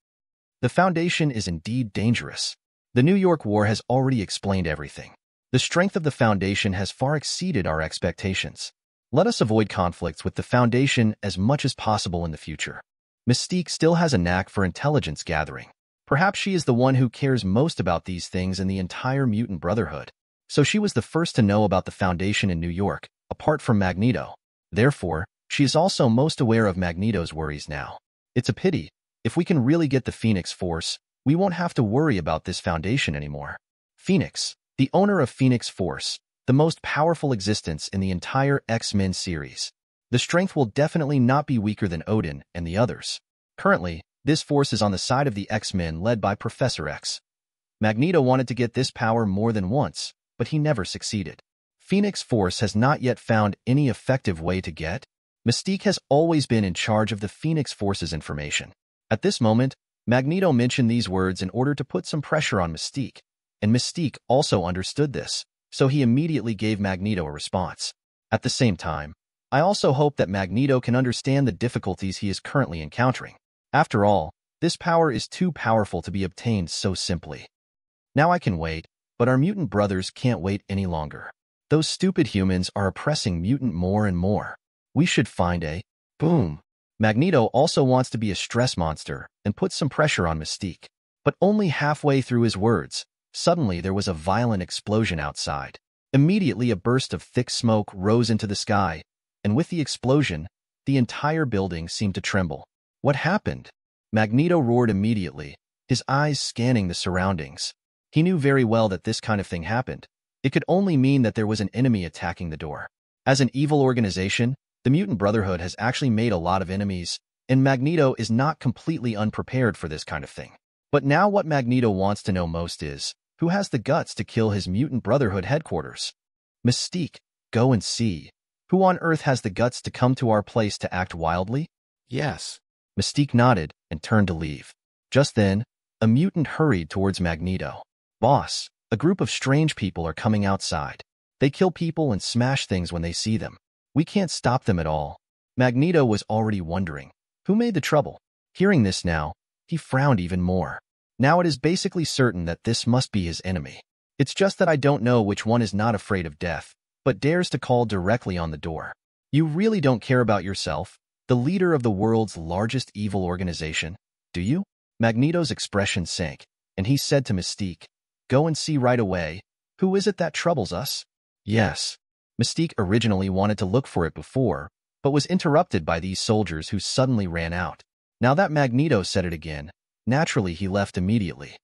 The Foundation is indeed dangerous. The New York War has already explained everything. The strength of the Foundation has far exceeded our expectations. Let us avoid conflicts with the Foundation as much as possible in the future. Mystique still has a knack for intelligence gathering. Perhaps she is the one who cares most about these things in the entire Mutant Brotherhood. So she was the first to know about the Foundation in New York, apart from Magneto. Therefore, she is also most aware of Magneto's worries now. It's a pity. If we can really get the Phoenix Force, we won't have to worry about this Foundation anymore. Phoenix, the owner of Phoenix Force, the most powerful existence in the entire X-Men series. The strength will definitely not be weaker than Odin and the others. Currently, this force is on the side of the X-Men led by Professor X. Magneto wanted to get this power more than once, but he never succeeded. Phoenix Force has not yet found any effective way to get. Mystique has always been in charge of the Phoenix Force's information. At this moment, Magneto mentioned these words in order to put some pressure on Mystique, and Mystique also understood this, so he immediately gave Magneto a response. At the same time, I also hope that Magneto can understand the difficulties he is currently encountering. After all, this power is too powerful to be obtained so simply. Now I can wait, but our mutant brothers can't wait any longer. Those stupid humans are oppressing mutant more and more. We should find a... Boom! Magneto also wants to be a stress monster and put some pressure on Mystique. But only halfway through his words, suddenly there was a violent explosion outside. Immediately a burst of thick smoke rose into the sky, and with the explosion, the entire building seemed to tremble. What happened? Magneto roared immediately, his eyes scanning the surroundings. He knew very well that this kind of thing happened. It could only mean that there was an enemy attacking the door. As an evil organization, the Mutant Brotherhood has actually made a lot of enemies, and Magneto is not completely unprepared for this kind of thing. But now what Magneto wants to know most is, who has the guts to kill his Mutant Brotherhood headquarters? Mystique, go and see. Who on earth has the guts to come to our place to act wildly? Yes. Mystique nodded and turned to leave. Just then, a mutant hurried towards Magneto. Boss, a group of strange people are coming outside. They kill people and smash things when they see them. We can't stop them at all. Magneto was already wondering, who made the trouble? Hearing this now, he frowned even more. Now it is basically certain that this must be his enemy. It's just that I don't know which one is not afraid of death, but dares to call directly on the door. You really don't care about yourself, the leader of the world's largest evil organization, do you? Magneto's expression sank, and he said to Mystique, go and see right away. Who is it that troubles us? Yes. Mystique originally wanted to look for it before, but was interrupted by these soldiers who suddenly ran out. Now that Magneto said it again, naturally he left immediately.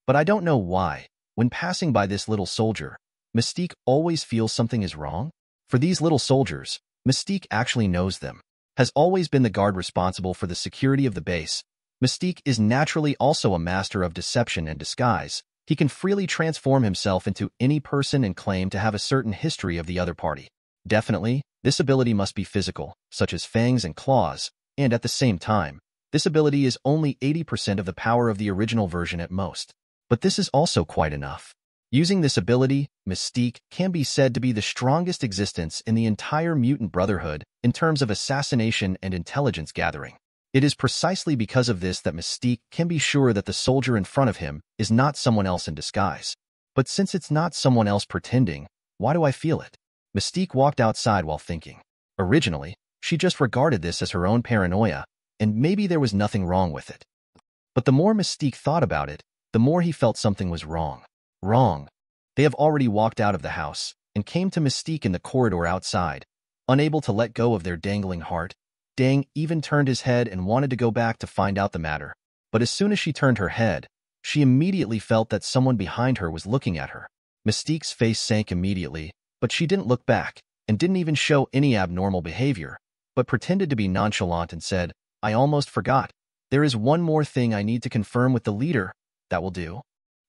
But I don't know why, when passing by this little soldier, Mystique always feels something is wrong. For these little soldiers, Mystique actually knows them, has always been the guard responsible for the security of the base. Mystique is naturally also a master of deception and disguise. He can freely transform himself into any person and claim to have a certain history of the other party. Definitely, this ability must be physical, such as fangs and claws, and at the same time, this ability is only 80% of the power of the original version at most. But this is also quite enough. Using this ability, Mystique can be said to be the strongest existence in the entire Mutant Brotherhood in terms of assassination and intelligence gathering. It is precisely because of this that Mystique can be sure that the soldier in front of him is not someone else in disguise. But since it's not someone else pretending, why do I feel it? Mystique walked outside while thinking. Originally, she just regarded this as her own paranoia, and maybe there was nothing wrong with it. But the more Mystique thought about it, the more he felt something was wrong. Wrong. They have already walked out of the house and came to Mystique in the corridor outside, unable to let go of their dangling heart. Dang even turned his head and wanted to go back to find out the matter. But as soon as she turned her head, she immediately felt that someone behind her was looking at her. Mystique's face sank immediately, but she didn't look back and didn't even show any abnormal behavior, but pretended to be nonchalant and said, "I almost forgot. There is one more thing I need to confirm with the leader. That will do."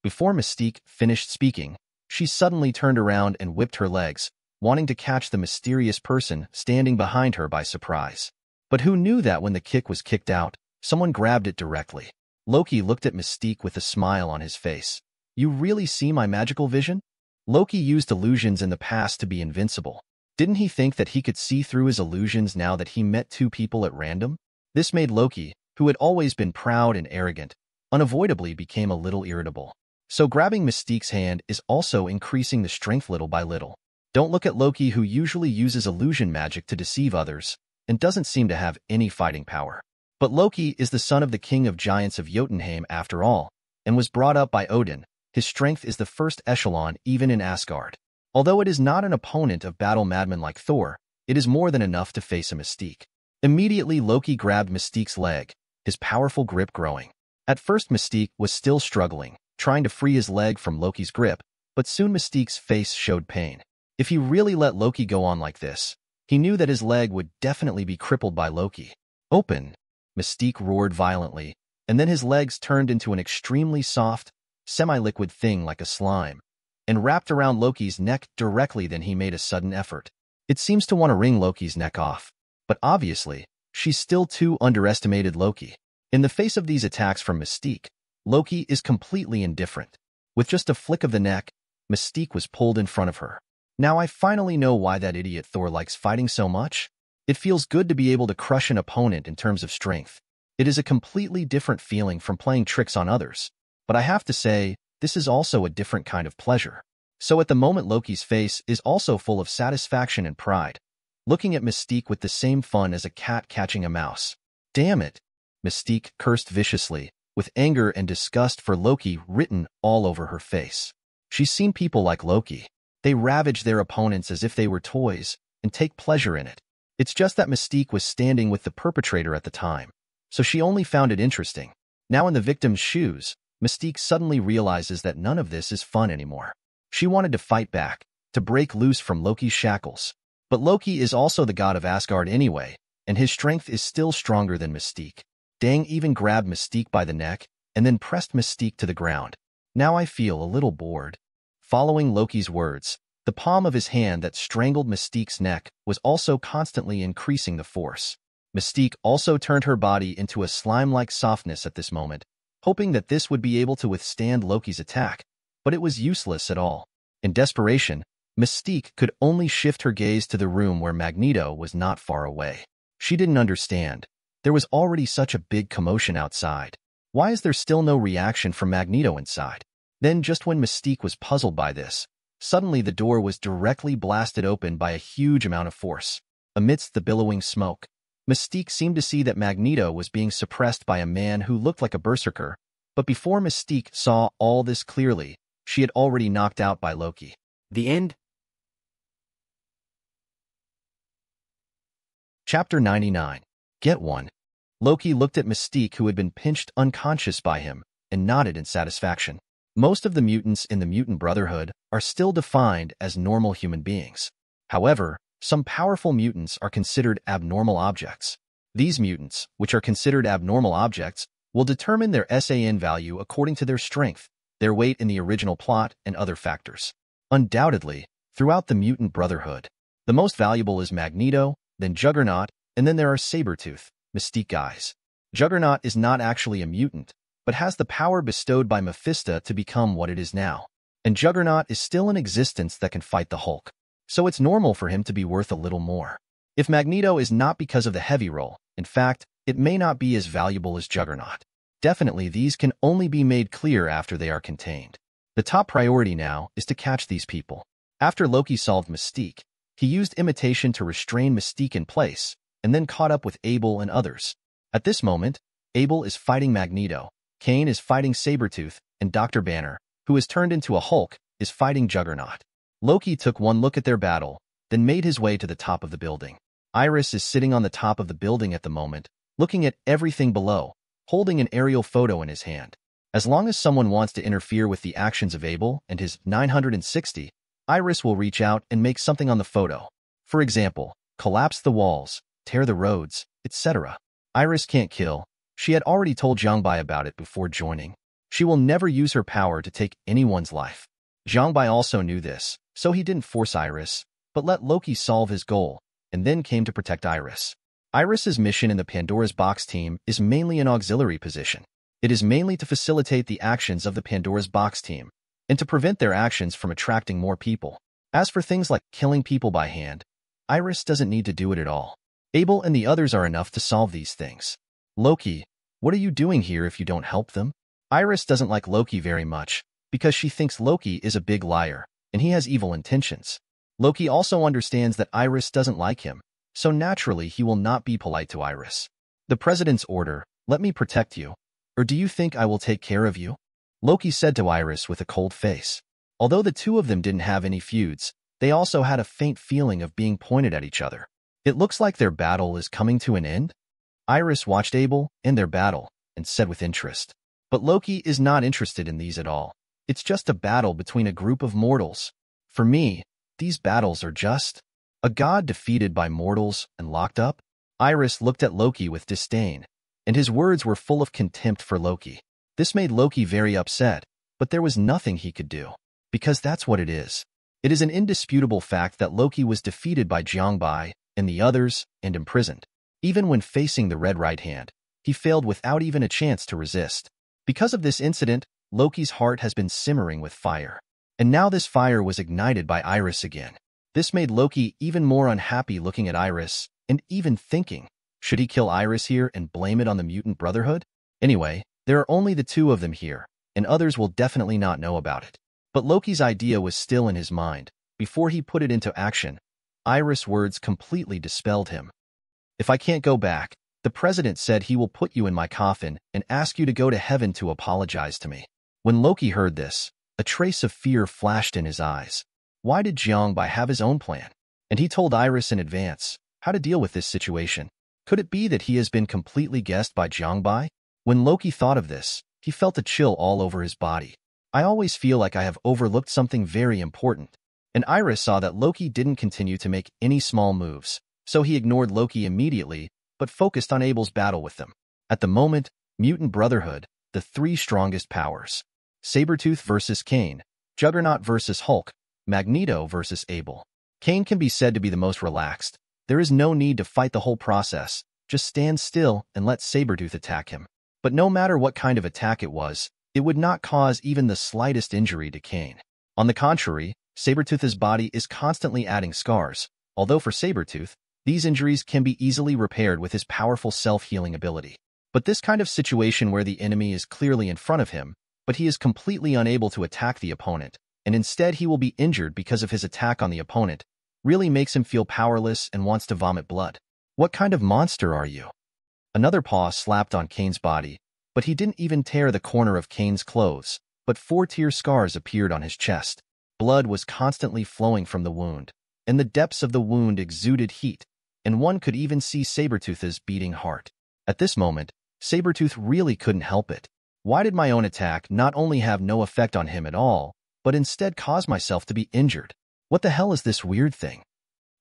Before Mystique finished speaking, she suddenly turned around and whipped her legs, wanting to catch the mysterious person standing behind her by surprise. But who knew that when the kick was kicked out, someone grabbed it directly? Loki looked at Mystique with a smile on his face. "You really see my magical vision?" Loki used illusions in the past to be invincible. Didn't he think that he could see through his illusions now that he met two people at random? This made Loki, who had always been proud and arrogant, unavoidably became a little irritable. So grabbing Mystique's hand is also increasing the strength little by little. Don't look at Loki, who usually uses illusion magic to deceive others and doesn't seem to have any fighting power. But Loki is the son of the king of giants of Jotunheim after all, and was brought up by Odin. His strength is the first echelon even in Asgard. Although it is not an opponent of battle madmen like Thor, it is more than enough to face a Mystique. Immediately Loki grabbed Mystique's leg, his powerful grip growing. At first Mystique was still struggling, trying to free his leg from Loki's grip, but soon Mystique's face showed pain. If he really let Loki go on like this, he knew that his leg would definitely be crippled by Loki. "Open!" Mystique roared violently, and then his legs turned into an extremely soft, semi-liquid thing like a slime, and wrapped around Loki's neck directly. Then he made a sudden effort. It seems to want to wring Loki's neck off, but obviously, she still too underestimated Loki. In the face of these attacks from Mystique, Loki is completely indifferent. With just a flick of the neck, Mystique was pulled in front of her. Now I finally know why that idiot Thor likes fighting so much. It feels good to be able to crush an opponent in terms of strength. It is a completely different feeling from playing tricks on others. But I have to say, this is also a different kind of pleasure. So at the moment Loki's face is also full of satisfaction and pride, looking at Mystique with the same fun as a cat catching a mouse. "Damn it!" Mystique cursed viciously, with anger and disgust for Loki written all over her face. She's seen people like Loki. They ravage their opponents as if they were toys, and take pleasure in it. It's just that Mystique was standing with the perpetrator at the time, so she only found it interesting. Now in the victim's shoes, Mystique suddenly realizes that none of this is fun anymore. She wanted to fight back, to break loose from Loki's shackles. But Loki is also the god of Asgard anyway, and his strength is still stronger than Mystique. Dang even grabbed Mystique by the neck, and then pressed Mystique to the ground. "Now I feel a little bored." Following Loki's words, the palm of his hand that strangled Mystique's neck was also constantly increasing the force. Mystique also turned her body into a slime-like softness at this moment, hoping that this would be able to withstand Loki's attack, but it was useless at all. In desperation, Mystique could only shift her gaze to the room where Magneto was not far away. She didn't understand. There was already such a big commotion outside. Why is there still no reaction from Magneto inside? Then just when Mystique was puzzled by this, suddenly the door was directly blasted open by a huge amount of force. Amidst the billowing smoke, Mystique seemed to see that Magneto was being suppressed by a man who looked like a berserker, but before Mystique saw all this clearly, she had already knocked out by Loki. The end. Chapter 99. Get one. Loki looked at Mystique, who had been pinched unconscious by him, and nodded in satisfaction. Most of the mutants in the Mutant Brotherhood are still defined as normal human beings. However, some powerful mutants are considered abnormal objects. These mutants, which are considered abnormal objects, will determine their SAN value according to their strength, their weight in the original plot, and other factors. Undoubtedly, throughout the Mutant Brotherhood, the most valuable is Magneto, then Juggernaut, and then there are Sabretooth, Mystique guys. Juggernaut is not actually a mutant, but has the power bestowed by Mephisto to become what it is now. And Juggernaut is still in existence that can fight the Hulk. So it's normal for him to be worth a little more. If Magneto is not because of the heavy roll, in fact, it may not be as valuable as Juggernaut. Definitely these can only be made clear after they are contained. The top priority now is to catch these people. After Loki solved Mystique, he used imitation to restrain Mystique in place, and then caught up with Abel and others. At this moment, Abel is fighting Magneto, Kane is fighting Sabretooth, and Dr. Banner, who has turned into a Hulk, is fighting Juggernaut. Loki took one look at their battle, then made his way to the top of the building. Iris is sitting on the top of the building at the moment, looking at everything below, holding an aerial photo in his hand. As long as someone wants to interfere with the actions of Abel and his 960, Iris will reach out and make something on the photo. For example, collapse the walls, tear the roads, etc. Iris can't kill. She had already told Jiang Bai about it before joining. She will never use her power to take anyone's life. Jiang Bai also knew this, so he didn't force Iris, but let Loki solve his goal, and then came to protect Iris. Iris's mission in the Pandora's Box team is mainly an auxiliary position. It is mainly to facilitate the actions of the Pandora's Box team, and to prevent their actions from attracting more people. As for things like killing people by hand, Iris doesn't need to do it at all. Abel and the others are enough to solve these things. Loki, what are you doing here if you don't help them? Iris doesn't like Loki very much, because she thinks Loki is a big liar, and he has evil intentions. Loki also understands that Iris doesn't like him, so naturally he will not be polite to Iris. The president's order, let me protect you, or do you think I will take care of you? Loki said to Iris with a cold face. Although the two of them didn't have any feuds, they also had a faint feeling of being pointed at each other. It looks like their battle is coming to an end. Iris watched Abel and their battle and said with interest. But Loki is not interested in these at all. It's just a battle between a group of mortals. For me, these battles are just a god defeated by mortals and locked up. Iris looked at Loki with disdain, and his words were full of contempt for Loki. This made Loki very upset, but there was nothing he could do, because that's what it is. It is an indisputable fact that Loki was defeated by Jiang Bai and the others and imprisoned. Even when facing the Red Right Hand, he failed without even a chance to resist. Because of this incident, Loki's heart has been simmering with fire. And now this fire was ignited by Iris again. This made Loki even more unhappy looking at Iris and even thinking, should he kill Iris here and blame it on the Mutant Brotherhood? Anyway, there are only the two of them here, and others will definitely not know about it. But Loki's idea was still in his mind. Before he put it into action, Iris' words completely dispelled him. If I can't go back, the president said he will put you in my coffin and ask you to go to heaven to apologize to me. When Loki heard this, a trace of fear flashed in his eyes. Why did Jiang Bai have his own plan? And he told Iris in advance how to deal with this situation. Could it be that he has been completely guessed by Jiang Bai? When Loki thought of this, he felt a chill all over his body. I always feel like I have overlooked something very important. And Iris saw that Loki didn't continue to make any small moves, so he ignored Loki immediately, but focused on Abel's battle with them. At the moment, Mutant Brotherhood, the three strongest powers. Sabretooth versus Kane, Juggernaut versus Hulk, Magneto versus Abel. Kane can be said to be the most relaxed. There is no need to fight the whole process. Just stand still and let Sabretooth attack him. But no matter what kind of attack it was, it would not cause even the slightest injury to Kane. On the contrary, Sabretooth's body is constantly adding scars, although for Sabretooth, these injuries can be easily repaired with his powerful self-healing ability. But this kind of situation where the enemy is clearly in front of him, but he is completely unable to attack the opponent, and instead he will be injured because of his attack on the opponent, really makes him feel powerless and wants to vomit blood. What kind of monster are you? Another paw slapped on Kane's body, but he didn't even tear the corner of Kane's clothes, but 4 tear scars appeared on his chest. Blood was constantly flowing from the wound, and the depths of the wound exuded heat, and one could even see Sabretooth's beating heart. At this moment, Sabretooth really couldn't help it. Why did my own attack not only have no effect on him at all, but instead cause myself to be injured? What the hell is this weird thing?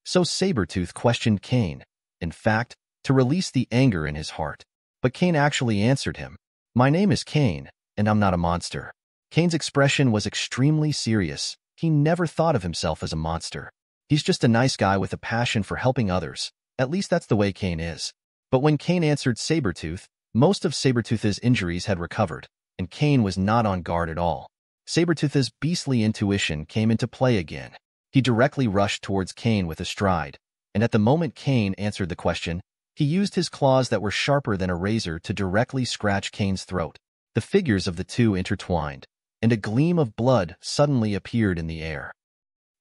So Sabretooth questioned Kane, in fact, to release the anger in his heart. But Kane actually answered him, "My name is Kane, and I'm not a monster." Kane's expression was extremely serious. He never thought of himself as a monster. He's just a nice guy with a passion for helping others. At least that's the way Kane is. But when Kane answered Sabretooth, most of Sabretooth's injuries had recovered, and Kane was not on guard at all. Sabretooth's beastly intuition came into play again. He directly rushed towards Kane with a stride, and at the moment Kane answered the question, he used his claws that were sharper than a razor to directly scratch Kane's throat. The figures of the two intertwined, and a gleam of blood suddenly appeared in the air.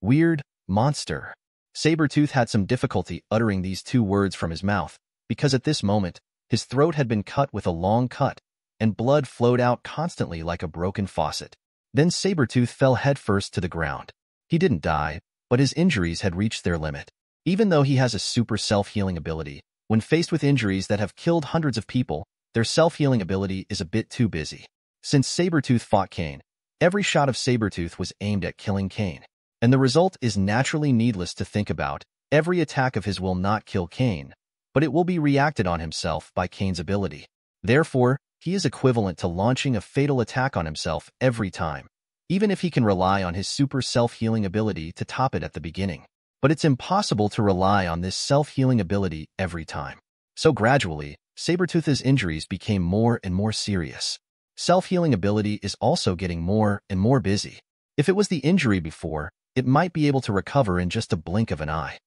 Weird monster. Sabretooth had some difficulty uttering these two words from his mouth, because at this moment, His throat had been cut with a long cut, and blood flowed out constantly like a broken faucet. Then Sabretooth fell headfirst to the ground. He didn't die, but his injuries had reached their limit. Even though he has a super self-healing ability, when faced with injuries that have killed hundreds of people, their self-healing ability is a bit too busy. Since Sabretooth fought Kane, every shot of Sabretooth was aimed at killing Kane. And the result is naturally needless to think about. Every attack of his will not kill Kane, but it will be reacted on himself by Kane's ability. Therefore, he is equivalent to launching a fatal attack on himself every time, even if he can rely on his super self-healing ability to top it at the beginning. But it's impossible to rely on this self-healing ability every time. So gradually, Sabretooth's injuries became more and more serious. Self-healing ability is also getting more and more busy. If it was the injury before, it might be able to recover in just a blink of an eye.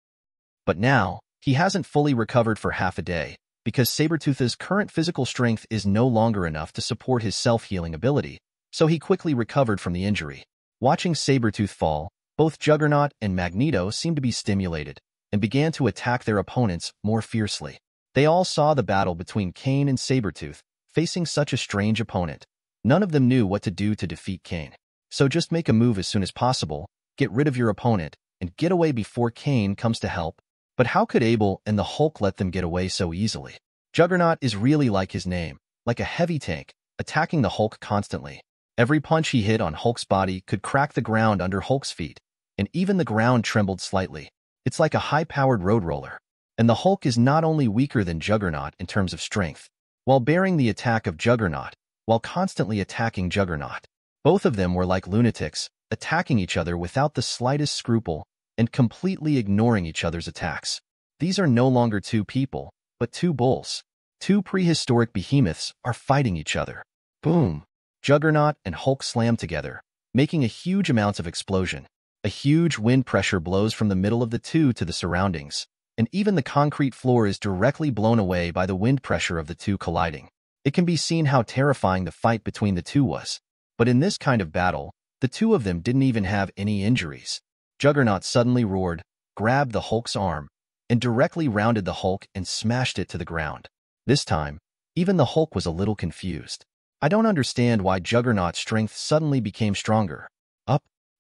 But now, he hasn't fully recovered for half a day, because Sabretooth's current physical strength is no longer enough to support his self-healing ability, so he quickly recovered from the injury. Watching Sabretooth fall, both Juggernaut and Magneto seemed to be stimulated, and began to attack their opponents more fiercely. They all saw the battle between Kane and Sabretooth, facing such a strange opponent. None of them knew what to do to defeat Kane. So just make a move as soon as possible, get rid of your opponent, and get away before Kane comes to help. But how could Abel and the Hulk let them get away so easily? Juggernaut is really like his name, like a heavy tank, attacking the Hulk constantly. Every punch he hit on Hulk's body could crack the ground under Hulk's feet, and even the ground trembled slightly. It's like a high-powered road roller. And the Hulk is not only weaker than Juggernaut in terms of strength, while bearing the attack of Juggernaut, while constantly attacking Juggernaut. Both of them were like lunatics, attacking each other without the slightest scruple, and completely ignoring each other's attacks. These are no longer two people, but two bulls. Two prehistoric behemoths are fighting each other. Boom! Juggernaut and Hulk slam together, making a huge amounts of explosion. A huge wind pressure blows from the middle of the two to the surroundings, and even the concrete floor is directly blown away by the wind pressure of the two colliding. It can be seen how terrifying the fight between the two was. But in this kind of battle, the two of them didn't even have any injuries. Juggernaut suddenly roared, grabbed the Hulk's arm, and directly rounded the Hulk and smashed it to the ground. This time, even the Hulk was a little confused. I don't understand why Juggernaut's strength suddenly became stronger.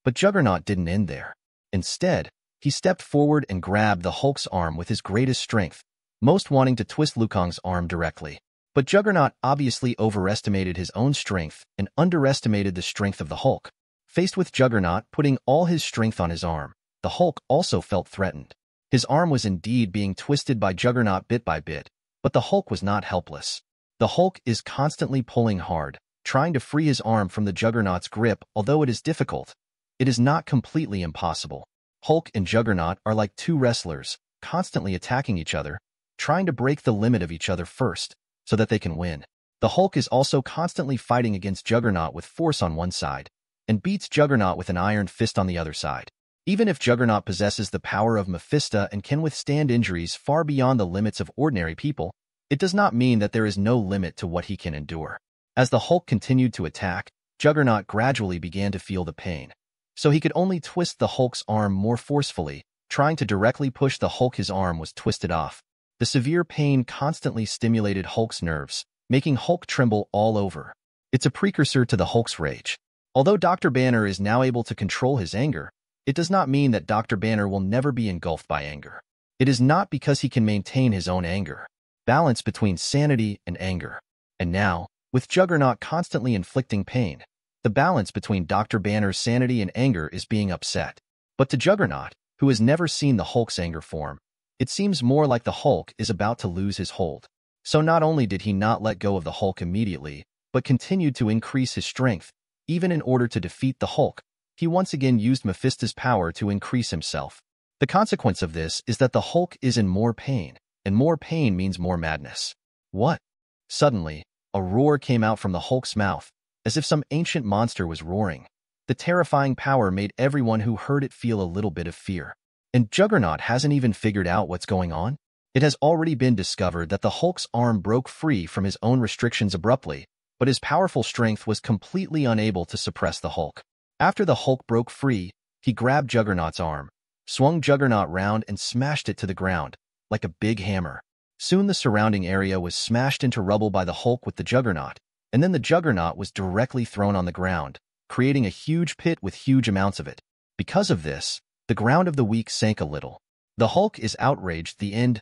But Juggernaut didn't end there. Instead, he stepped forward and grabbed the Hulk's arm with his greatest strength, most wanting to twist Lukong's arm directly. But Juggernaut obviously overestimated his own strength and underestimated the strength of the Hulk. Faced with Juggernaut putting all his strength on his arm, the Hulk also felt threatened. His arm was indeed being twisted by Juggernaut bit by bit, but the Hulk was not helpless. The Hulk is constantly pulling hard, trying to free his arm from the Juggernaut's grip. Although it is difficult, it is not completely impossible. Hulk and Juggernaut are like two wrestlers, constantly attacking each other, trying to break the limit of each other first, so that they can win. The Hulk is also constantly fighting against Juggernaut with force on one side, and beats Juggernaut with an iron fist on the other side. Even if Juggernaut possesses the power of Mephisto and can withstand injuries far beyond the limits of ordinary people, it does not mean that there is no limit to what he can endure. As the Hulk continued to attack, Juggernaut gradually began to feel the pain. So he could only twist the Hulk's arm more forcefully, trying to directly push the Hulk. His arm was twisted off. The severe pain constantly stimulated Hulk's nerves, making Hulk tremble all over. It's a precursor to the Hulk's rage. Although Dr. Banner is now able to control his anger, it does not mean that Dr. Banner will never be engulfed by anger. It is not because he can maintain his own anger. Balance between sanity and anger. And now, with Juggernaut constantly inflicting pain, the balance between Dr. Banner's sanity and anger is being upset. But to Juggernaut, who has never seen the Hulk's anger form, it seems more like the Hulk is about to lose his hold. So not only did he not let go of the Hulk immediately, but continued to increase his strength. Even in order to defeat the Hulk, he once again used Mephisto's power to increase himself. The consequence of this is that the Hulk is in more pain, and more pain means more madness. What? Suddenly, a roar came out from the Hulk's mouth, as if some ancient monster was roaring. The terrifying power made everyone who heard it feel a little bit of fear. And Juggernaut hasn't even figured out what's going on? It has already been discovered that the Hulk's arm broke free from his own restrictions abruptly, but his powerful strength was completely unable to suppress the Hulk. After the Hulk broke free, he grabbed Juggernaut's arm, swung Juggernaut round and smashed it to the ground, like a big hammer. Soon the surrounding area was smashed into rubble by the Hulk with the Juggernaut, and then the Juggernaut was directly thrown on the ground, creating a huge pit with huge amounts of it. Because of this, the ground of the weak sank a little. The Hulk is outraged. The end.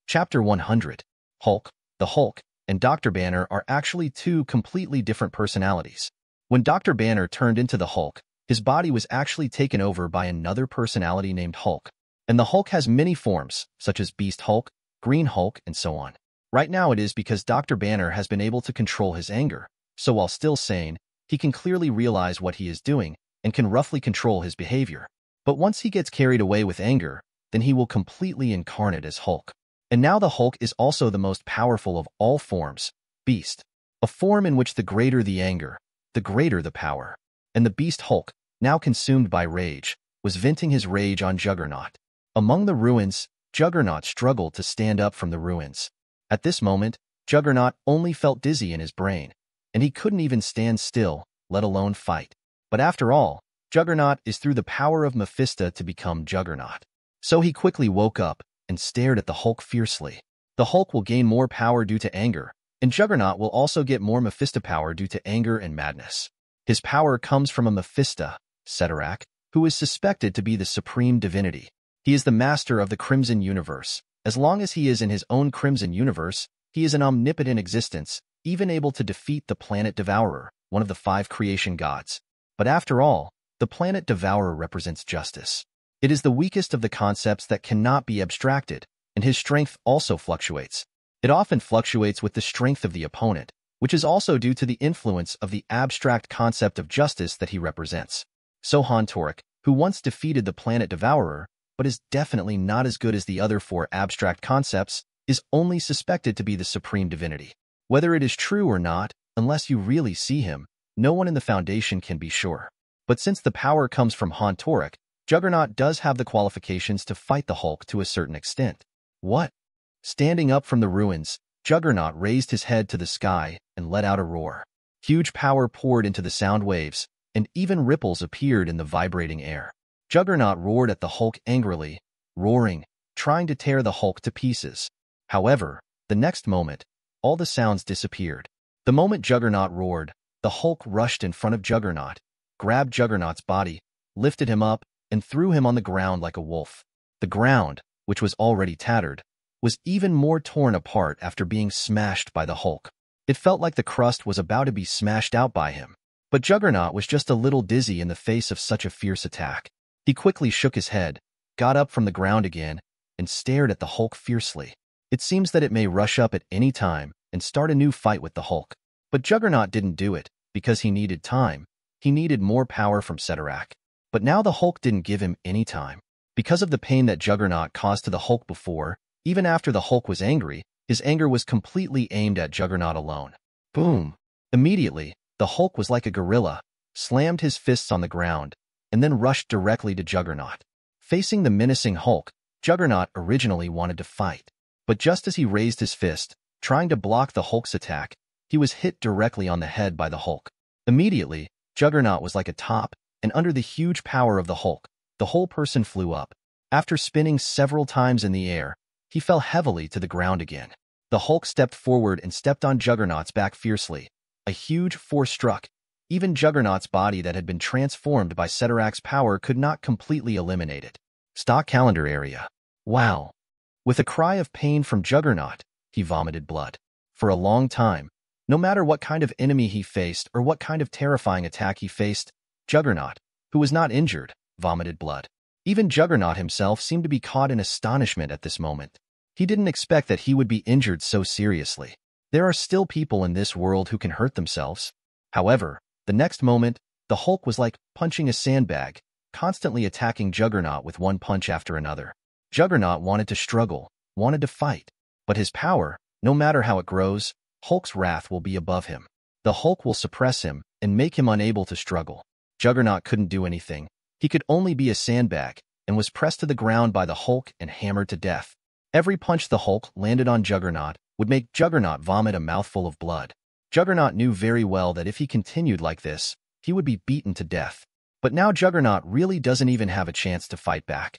Chapter 100. Hulk. The Hulk and Dr. Banner are actually two completely different personalities. When Dr. Banner turned into the Hulk, his body was actually taken over by another personality named Hulk. And the Hulk has many forms, such as Beast Hulk, Green Hulk, and so on. Right now it is because Dr. Banner has been able to control his anger, so while still sane, he can clearly realize what he is doing and can roughly control his behavior. But once he gets carried away with anger, then he will completely incarnate as Hulk. And now the Hulk is also the most powerful of all forms, Beast, a form in which the greater the anger, the greater the power. And the Beast Hulk, now consumed by rage, was venting his rage on Juggernaut. Among the ruins, Juggernaut struggled to stand up from the ruins. At this moment, Juggernaut only felt dizzy in his brain, and he couldn't even stand still, let alone fight. But after all, Juggernaut is through the power of Mephisto to become Juggernaut. So he quickly woke up and stared at the Hulk fiercely. The Hulk will gain more power due to anger, and Juggernaut will also get more Mephisto power due to anger and madness. His power comes from a Mephisto, Ceterak, who is suspected to be the supreme divinity. He is the master of the Crimson Universe. As long as he is in his own Crimson Universe, he is an omnipotent existence, even able to defeat the Planet Devourer, one of the 5 creation gods. But after all, the Planet Devourer represents justice. It is the weakest of the concepts that cannot be abstracted, and his strength also fluctuates. It often fluctuates with the strength of the opponent, which is also due to the influence of the abstract concept of justice that he represents. So Hontoric, who once defeated the Planet Devourer, but is definitely not as good as the other 4 abstract concepts, is only suspected to be the supreme divinity. Whether it is true or not, unless you really see him, no one in the Foundation can be sure. But since the power comes from Hontoric, Juggernaut does have the qualifications to fight the Hulk to a certain extent. What? Standing up from the ruins, Juggernaut raised his head to the sky and let out a roar. Huge power poured into the sound waves, and even ripples appeared in the vibrating air. Juggernaut roared at the Hulk angrily, roaring, trying to tear the Hulk to pieces. However, the next moment, all the sounds disappeared. The moment Juggernaut roared, the Hulk rushed in front of Juggernaut, grabbed Juggernaut's body, lifted him up, and threw him on the ground like a wolf. The ground, which was already tattered, was even more torn apart after being smashed by the Hulk. It felt like the crust was about to be smashed out by him. But Juggernaut was just a little dizzy in the face of such a fierce attack. He quickly shook his head, got up from the ground again, and stared at the Hulk fiercely. It seems that it may rush up at any time and start a new fight with the Hulk. But Juggernaut didn't do it, because he needed time. He needed more power from Ceterak. But now the Hulk didn't give him any time. Because of the pain that Juggernaut caused to the Hulk before, even after the Hulk was angry, his anger was completely aimed at Juggernaut alone. Boom! Immediately, the Hulk was like a gorilla, slammed his fists on the ground, and then rushed directly to Juggernaut. Facing the menacing Hulk, Juggernaut originally wanted to fight. But just as he raised his fist, trying to block the Hulk's attack, he was hit directly on the head by the Hulk. Immediately, Juggernaut was like a top, and under the huge power of the Hulk, the whole person flew up. After spinning several times in the air, he fell heavily to the ground again. The Hulk stepped forward and stepped on Juggernaut's back fiercely. A huge force struck. Even Juggernaut's body that had been transformed by Ceterak's power could not completely eliminate it. Stock calendar area. Wow. With a cry of pain from Juggernaut, he vomited blood. For a long time, no matter what kind of enemy he faced or what kind of terrifying attack he faced, Juggernaut, who was not injured, vomited blood. Even Juggernaut himself seemed to be caught in astonishment at this moment. He didn't expect that he would be injured so seriously. There are still people in this world who can hurt themselves. However, the next moment, the Hulk was like punching a sandbag, constantly attacking Juggernaut with one punch after another. Juggernaut wanted to struggle, wanted to fight. But his power, no matter how it grows, Hulk's wrath will be above him. The Hulk will suppress him and make him unable to struggle. Juggernaut couldn't do anything. He could only be a sandbag, and was pressed to the ground by the Hulk and hammered to death. Every punch the Hulk landed on Juggernaut would make Juggernaut vomit a mouthful of blood. Juggernaut knew very well that if he continued like this, he would be beaten to death. But now Juggernaut really doesn't even have a chance to fight back.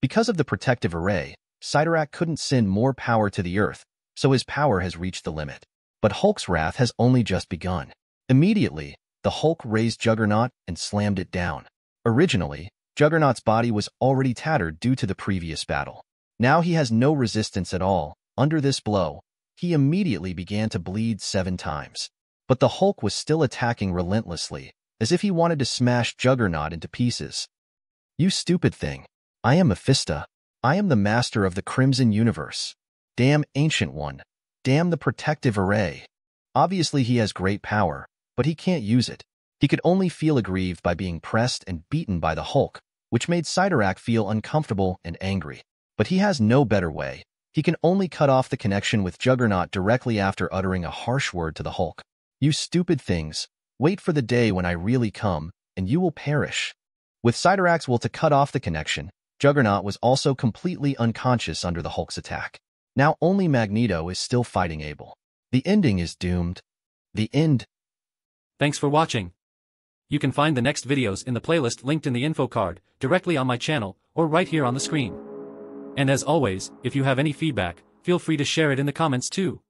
Because of the protective array, Sidorak couldn't send more power to the Earth, so his power has reached the limit. But Hulk's wrath has only just begun. Immediately, the Hulk raised Juggernaut and slammed it down. Originally, Juggernaut's body was already tattered due to the previous battle. Now he has no resistance at all. Under this blow, he immediately began to bleed 7 times. But the Hulk was still attacking relentlessly, as if he wanted to smash Juggernaut into pieces. "You stupid thing. I am Mephisto. I am the master of the Crimson Universe. Damn Ancient One. Damn the protective array." Obviously he has great power, but he can't use it. He could only feel aggrieved by being pressed and beaten by the Hulk, which made Sidorak feel uncomfortable and angry. But he has no better way. He can only cut off the connection with Juggernaut directly after uttering a harsh word to the Hulk. "You stupid things. Wait for the day when I really come, and you will perish." With Sidorak's will to cut off the connection, Juggernaut was also completely unconscious under the Hulk's attack. Now only Magneto is still fighting Abel. The ending is doomed. The end. Thanks for watching. You can find the next videos in the playlist linked in the info card, directly on my channel, or right here on the screen. And as always, if you have any feedback, feel free to share it in the comments too.